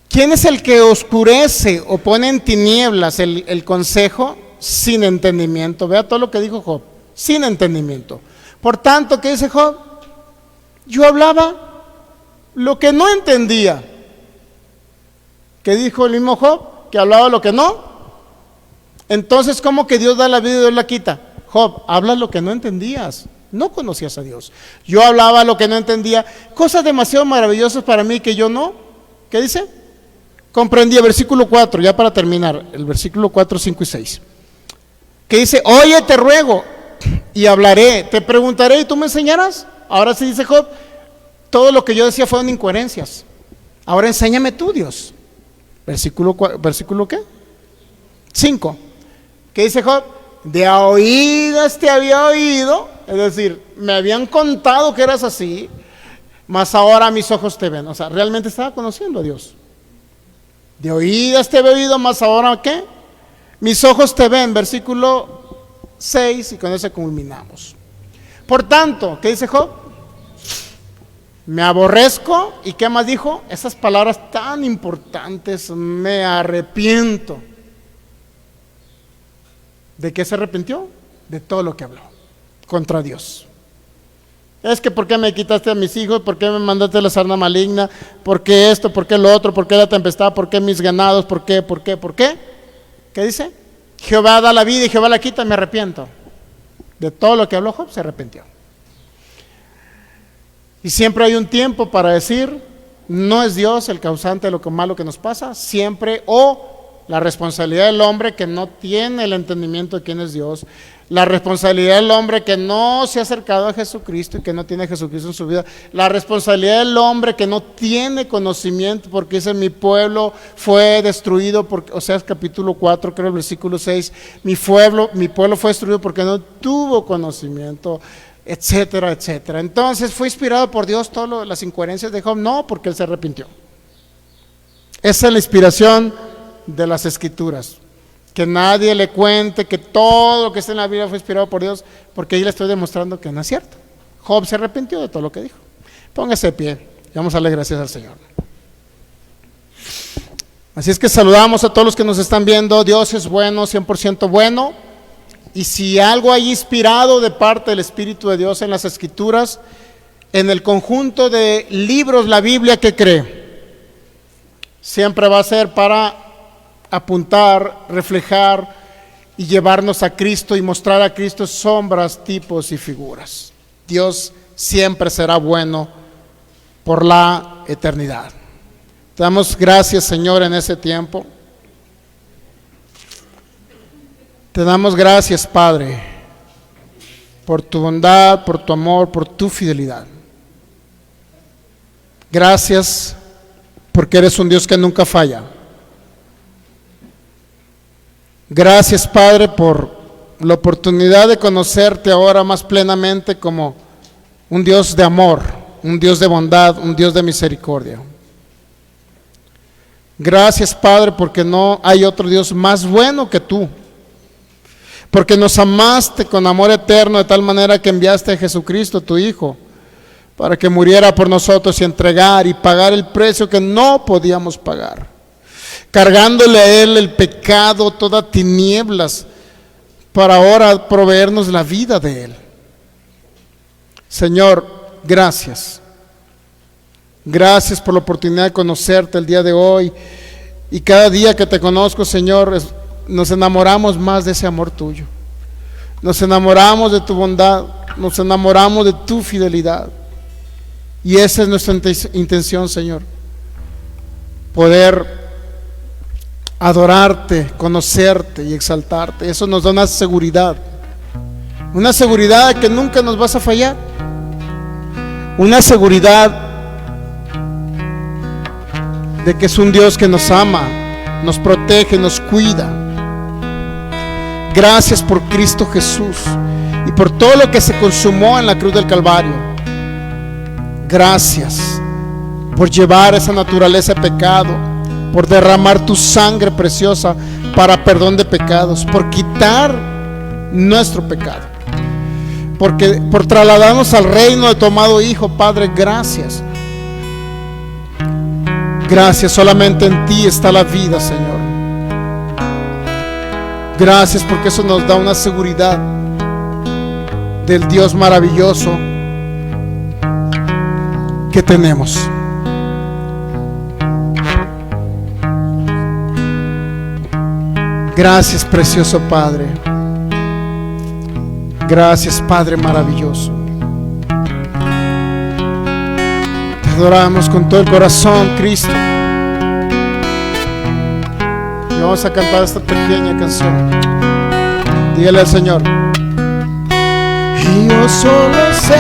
¿Quién es el que oscurece o pone en tinieblas el consejo? Sin entendimiento. Vea todo lo que dijo Job, sin entendimiento. Por tanto, ¿qué dice Job? Yo hablaba lo que no entendía. ¿Qué dijo el mismo Job? Que hablaba lo que no. Entonces, ¿cómo que Dios da la vida y Dios la quita? Job, hablas lo que no entendías, no conocías a Dios. Yo hablaba lo que no entendía, cosas demasiado maravillosas para mí que yo no. ¿Qué dice? Comprendía. Versículo 4, ya para terminar, el versículo 4, 5 y 6. Que dice, oye, te ruego y hablaré, te preguntaré y tú me enseñarás. Ahora sí dice Job, todo lo que yo decía fueron incoherencias. Ahora enséñame tú, Dios. Versículo ¿qué? 5. ¿Qué dice Job? De a oídas te había oído, es decir, me habían contado que eras así, mas ahora mis ojos te ven. O sea, realmente estaba conociendo a Dios. De oídas te había oído, mas ahora ¿qué? Mis ojos te ven, versículo 6, y con eso culminamos. Por tanto, ¿qué dice Job? Me aborrezco, ¿y qué más dijo? Esas palabras tan importantes, me arrepiento. ¿De qué se arrepintió? De todo lo que habló contra Dios. Es que ¿por qué me quitaste a mis hijos? ¿Por qué me mandaste la sarna maligna? ¿Por qué esto? ¿Por qué lo otro? ¿Por qué la tempestad? ¿Por qué mis ganados? ¿Por qué? ¿Por qué? ¿Por qué? ¿Qué dice? Jehová da la vida y Jehová la quita, me arrepiento. De todo lo que habló Job se arrepintió. Y siempre hay un tiempo para decir, no es Dios el causante de lo malo que nos pasa, siempre, o la responsabilidad del hombre que no tiene el entendimiento de quién es Dios, la responsabilidad del hombre que no se ha acercado a Jesucristo y que no tiene a Jesucristo en su vida, la responsabilidad del hombre que no tiene conocimiento, porque dice, mi pueblo fue destruido, Oseas capítulo 4, creo el versículo 6, mi pueblo fue destruido porque no tuvo conocimiento, etcétera, etcétera. Entonces, ¿fue inspirado por Dios todas las incoherencias de Job? No, porque él se arrepintió. Esa es la inspiración de las Escrituras. Que nadie le cuente que todo lo que está en la Biblia fue inspirado por Dios, porque ahí le estoy demostrando que no es cierto. Job se arrepintió de todo lo que dijo. Póngase de pie y vamos a darle gracias al Señor. Así es que saludamos a todos los que nos están viendo. Dios es bueno, 100% bueno. Y si algo hay inspirado de parte del Espíritu de Dios en las Escrituras, en el conjunto de libros, la Biblia, ¿qué cree? Siempre va a ser para apuntar, reflejar y llevarnos a Cristo y mostrar a Cristo sombras, tipos y figuras. Dios siempre será bueno por la eternidad. Te damos gracias, Señor, en ese tiempo. Te damos gracias, Padre, por tu bondad, por tu amor, por tu fidelidad. Gracias porque eres un Dios que nunca falla. Gracias, Padre, por la oportunidad de conocerte ahora más plenamente como un Dios de amor, un Dios de bondad, un Dios de misericordia. Gracias, Padre, porque no hay otro Dios más bueno que tú. Porque nos amaste con amor eterno de tal manera que enviaste a Jesucristo, tu Hijo, para que muriera por nosotros y entregar y pagar el precio que no podíamos pagar, cargándole a Él el pecado, todas tinieblas, para ahora proveernos la vida de Él. Señor, gracias. Gracias por la oportunidad de conocerte el día de hoy. Y cada día que te conozco, Señor, nos enamoramos más de ese amor tuyo. Nos enamoramos de tu bondad, nos enamoramos de tu fidelidad. Y esa es nuestra intención, Señor. Poder adorarte, conocerte y exaltarte. Eso nos da una seguridad de que nunca nos vas a fallar. Una seguridad de que es un Dios que nos ama, nos protege, nos cuida. Gracias por Cristo Jesús y por todo lo que se consumó en la cruz del Calvario. Gracias por llevar esa naturaleza de pecado, por derramar tu sangre preciosa para perdón de pecados, por quitar nuestro pecado, por trasladarnos al reino de tu amado Hijo. Padre, gracias. Gracias, solamente en ti está la vida, Señor. Gracias porque eso nos da una seguridad del Dios maravilloso que tenemos. Gracias, precioso Padre. Gracias, Padre maravilloso. Te adoramos con todo el corazón, Cristo. Y vamos a cantar esta pequeña canción. Dígale al Señor: y yo solo sé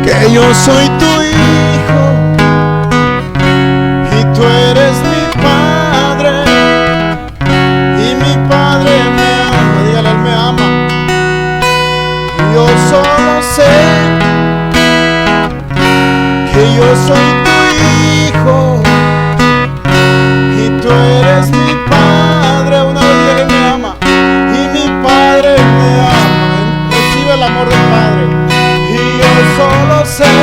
que yo soy tu hijo y tú eres mi padre, y mi padre me ama. Dígale, Él me ama. Y yo solo sé que yo soy tu hijo y tú eres mi padre. Una vez que Él me ama y mi padre me ama. Recibe el amor del Padre. Y yo solo sé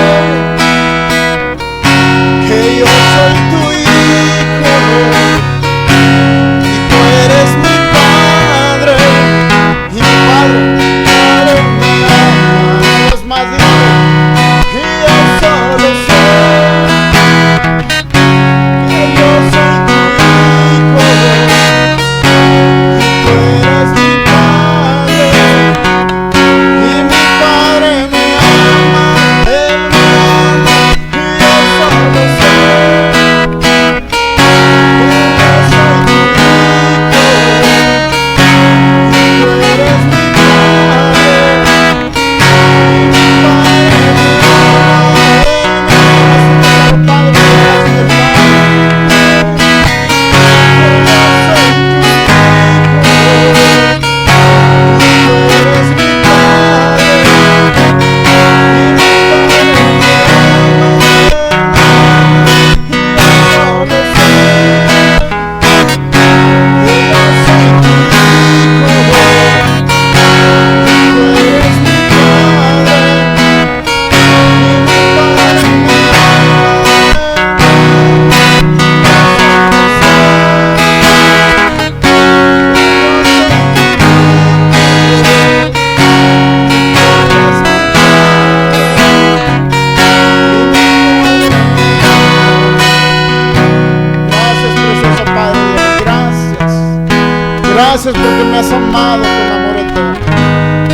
Gracias porque me has amado con amor eterno.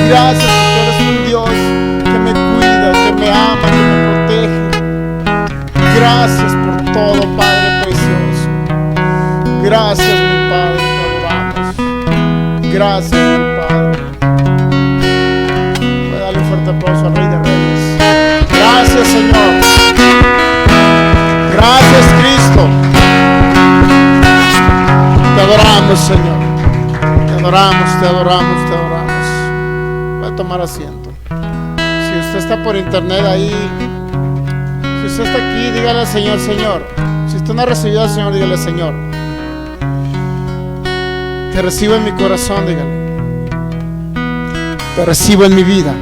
Gracias porque eres un Dios que me cuida, que me ama, que me protege. Gracias por todo, Padre precioso. Gracias, mi Padre, te adoramos. Gracias, mi Padre. Voy a darle un fuerte aplauso al Rey de Reyes. Gracias, Señor. Gracias, Cristo. Te adoramos, Señor. Te adoramos, te adoramos, te adoramos. Voy a tomar asiento. Si usted está por internet ahí, si usted está aquí, dígale al Señor, Señor. Si usted no ha recibido al Señor, dígale, Señor, te recibo en mi corazón, dígale. Te recibo en mi vida.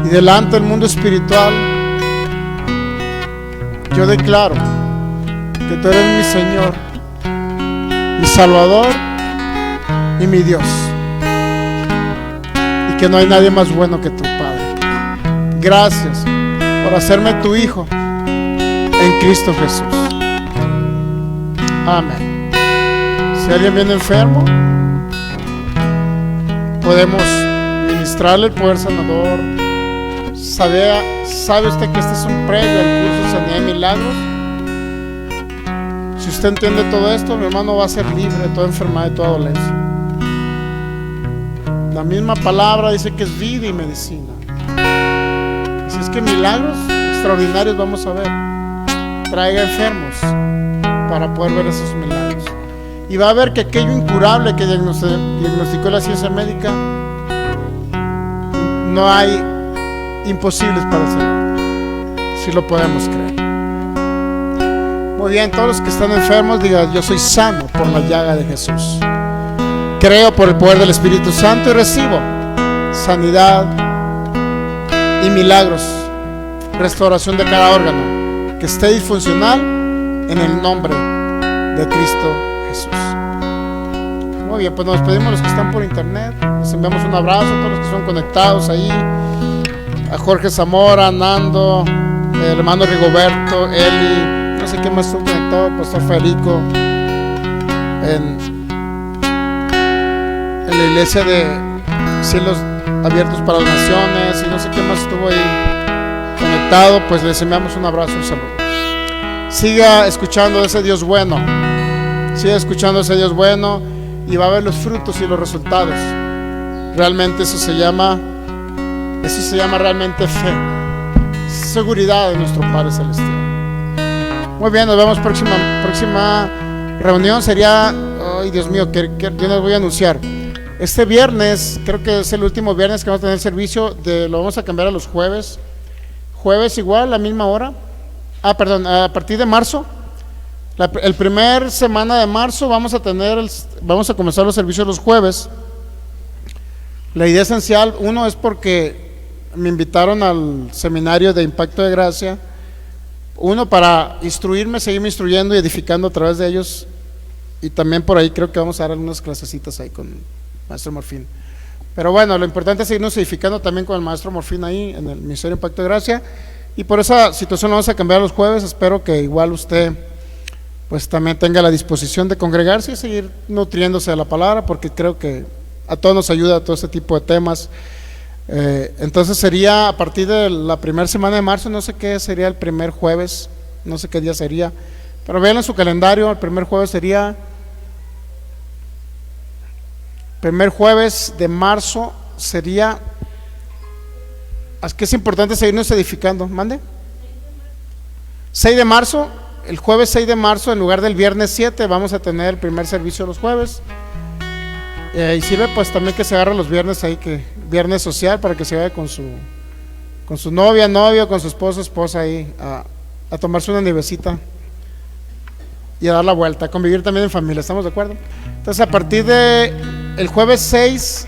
Y delante del mundo espiritual, yo declaro que tú eres mi Señor, mi Salvador y mi Dios, y que no hay nadie más bueno que tu Padre. Gracias por hacerme tu Hijo en Cristo Jesús. Amén. Si alguien viene enfermo, podemos ministrarle el poder sanador. ¿Sabe usted que este es un previo al curso Sanidad y Milagros? Si usted entiende todo esto, mi hermano va a ser libre de toda enfermedad y toda dolencia. La misma palabra dice que es vida y medicina. Así es que milagros extraordinarios vamos a ver. Traiga enfermos para poder ver esos milagros. Y va a ver que aquello incurable que diagnosticó la ciencia médica, no hay imposibles para el Señor, si lo podemos creer. Muy bien, todos los que están enfermos, digan: yo soy sano por la llaga de Jesús. Creo por el poder del Espíritu Santo y recibo sanidad y milagros, restauración de cada órgano que esté disfuncional, en el nombre de Cristo Jesús. Muy bien, pues nos despedimos los que están por internet. Les enviamos un abrazo a todos los que son conectados ahí. A Jorge Zamora, Nando, el hermano Rigoberto, Eli, no sé qué más estuvo conectado, Pastor Federico, en la iglesia de Cielos Abiertos para las Naciones, y no sé qué más estuvo ahí conectado. Pues les enviamos un abrazo, un saludo. Siga escuchando de ese Dios bueno, siga escuchando de ese Dios bueno, y va a ver los frutos y los resultados. Realmente eso se llama realmente fe, seguridad de nuestro Padre Celestial. Muy bien, nos vemos próxima reunión. Sería, ay Dios mío, que yo les voy a anunciar. Este viernes, creo que es el último viernes que vamos a tener servicio, lo vamos a cambiar a los jueves. Jueves igual, a la misma hora. A partir de marzo, el primer semana de marzo vamos a comenzar los servicios los jueves. La idea esencial, uno, es porque me invitaron al seminario de Impacto de Gracia, uno, para instruirme, seguirme instruyendo y edificando a través de ellos, y también por ahí creo que vamos a dar algunas clasecitas ahí con el Maestro Morfín. Pero bueno, lo importante es seguirnos edificando también con el Maestro Morfín ahí en el Ministerio de Impacto de Gracia, y por esa situación lo vamos a cambiar los jueves. Espero que igual usted pues también tenga la disposición de congregarse y seguir nutriéndose de la palabra, porque creo que a todos nos ayuda todo este tipo de temas. Entonces sería a partir de la primera semana de marzo, no sé qué sería el primer jueves, no sé qué día sería, pero vean en su calendario, el primer jueves sería, primer jueves de marzo sería, es que es importante seguirnos edificando. Mande. 6 de marzo, el jueves 6 de marzo, en lugar del viernes 7, vamos a tener el primer servicio los jueves. Y sirve pues también que se agarre los viernes ahí, que viernes social, para que se vaya con su novia, novio, con su esposa ahí a tomarse una nievecita y a dar la vuelta, a convivir también en familia. ¿Estamos de acuerdo? Entonces, a partir de el jueves 6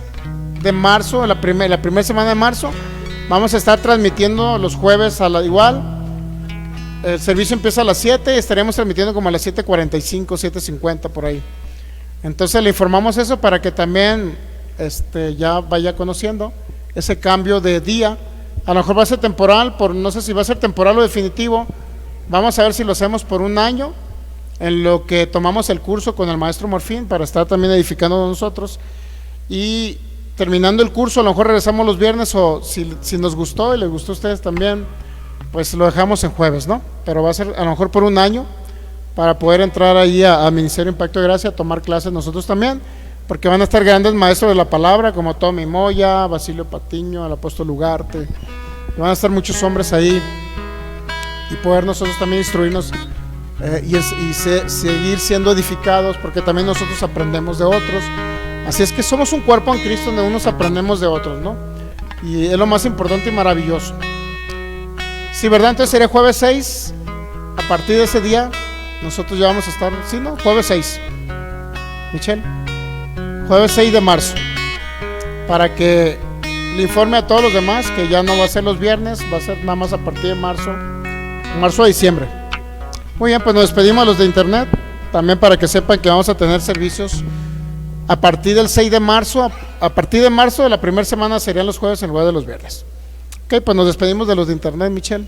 de marzo, la primera semana de marzo, vamos a estar transmitiendo los jueves igual. El servicio empieza a las 7 y estaremos transmitiendo como a las 7:45, 7:50 por ahí. Entonces le informamos eso para que también ya vaya conociendo ese cambio de día. A lo mejor va a ser temporal, no sé si va a ser temporal o definitivo. Vamos a ver si lo hacemos por un año en lo que tomamos el curso con el maestro Morfín para estar también edificando nosotros. Y terminando el curso, a lo mejor regresamos los viernes, o si nos gustó y les gustó a ustedes también, pues lo dejamos en jueves, ¿no? Pero va a ser a lo mejor por un año, para poder entrar ahí a Ministerio Impacto de Gracia, a tomar clases nosotros también, porque van a estar grandes maestros de la palabra, como Tommy Moya, Basilio Patiño, el apóstol Ugarte, van a estar muchos hombres ahí, y poder nosotros también instruirnos seguir siendo edificados, porque también nosotros aprendemos de otros. Así es que somos un cuerpo en Cristo donde unos aprendemos de otros, ¿no? Y es lo más importante y maravilloso. Sí, ¿verdad? Entonces sería jueves 6. A partir de ese día nosotros ya vamos a estar, ¿sí, no? Jueves 6, Michelle, jueves 6 de marzo, para que le informe a todos los demás que ya no va a ser los viernes, va a ser nada más a partir de marzo a diciembre. Muy bien, pues nos despedimos a los de internet, también para que sepan que vamos a tener servicios a partir del 6 de marzo, a partir de marzo de la primera semana serían los jueves en lugar de los viernes. Ok, pues nos despedimos de los de internet, Michelle.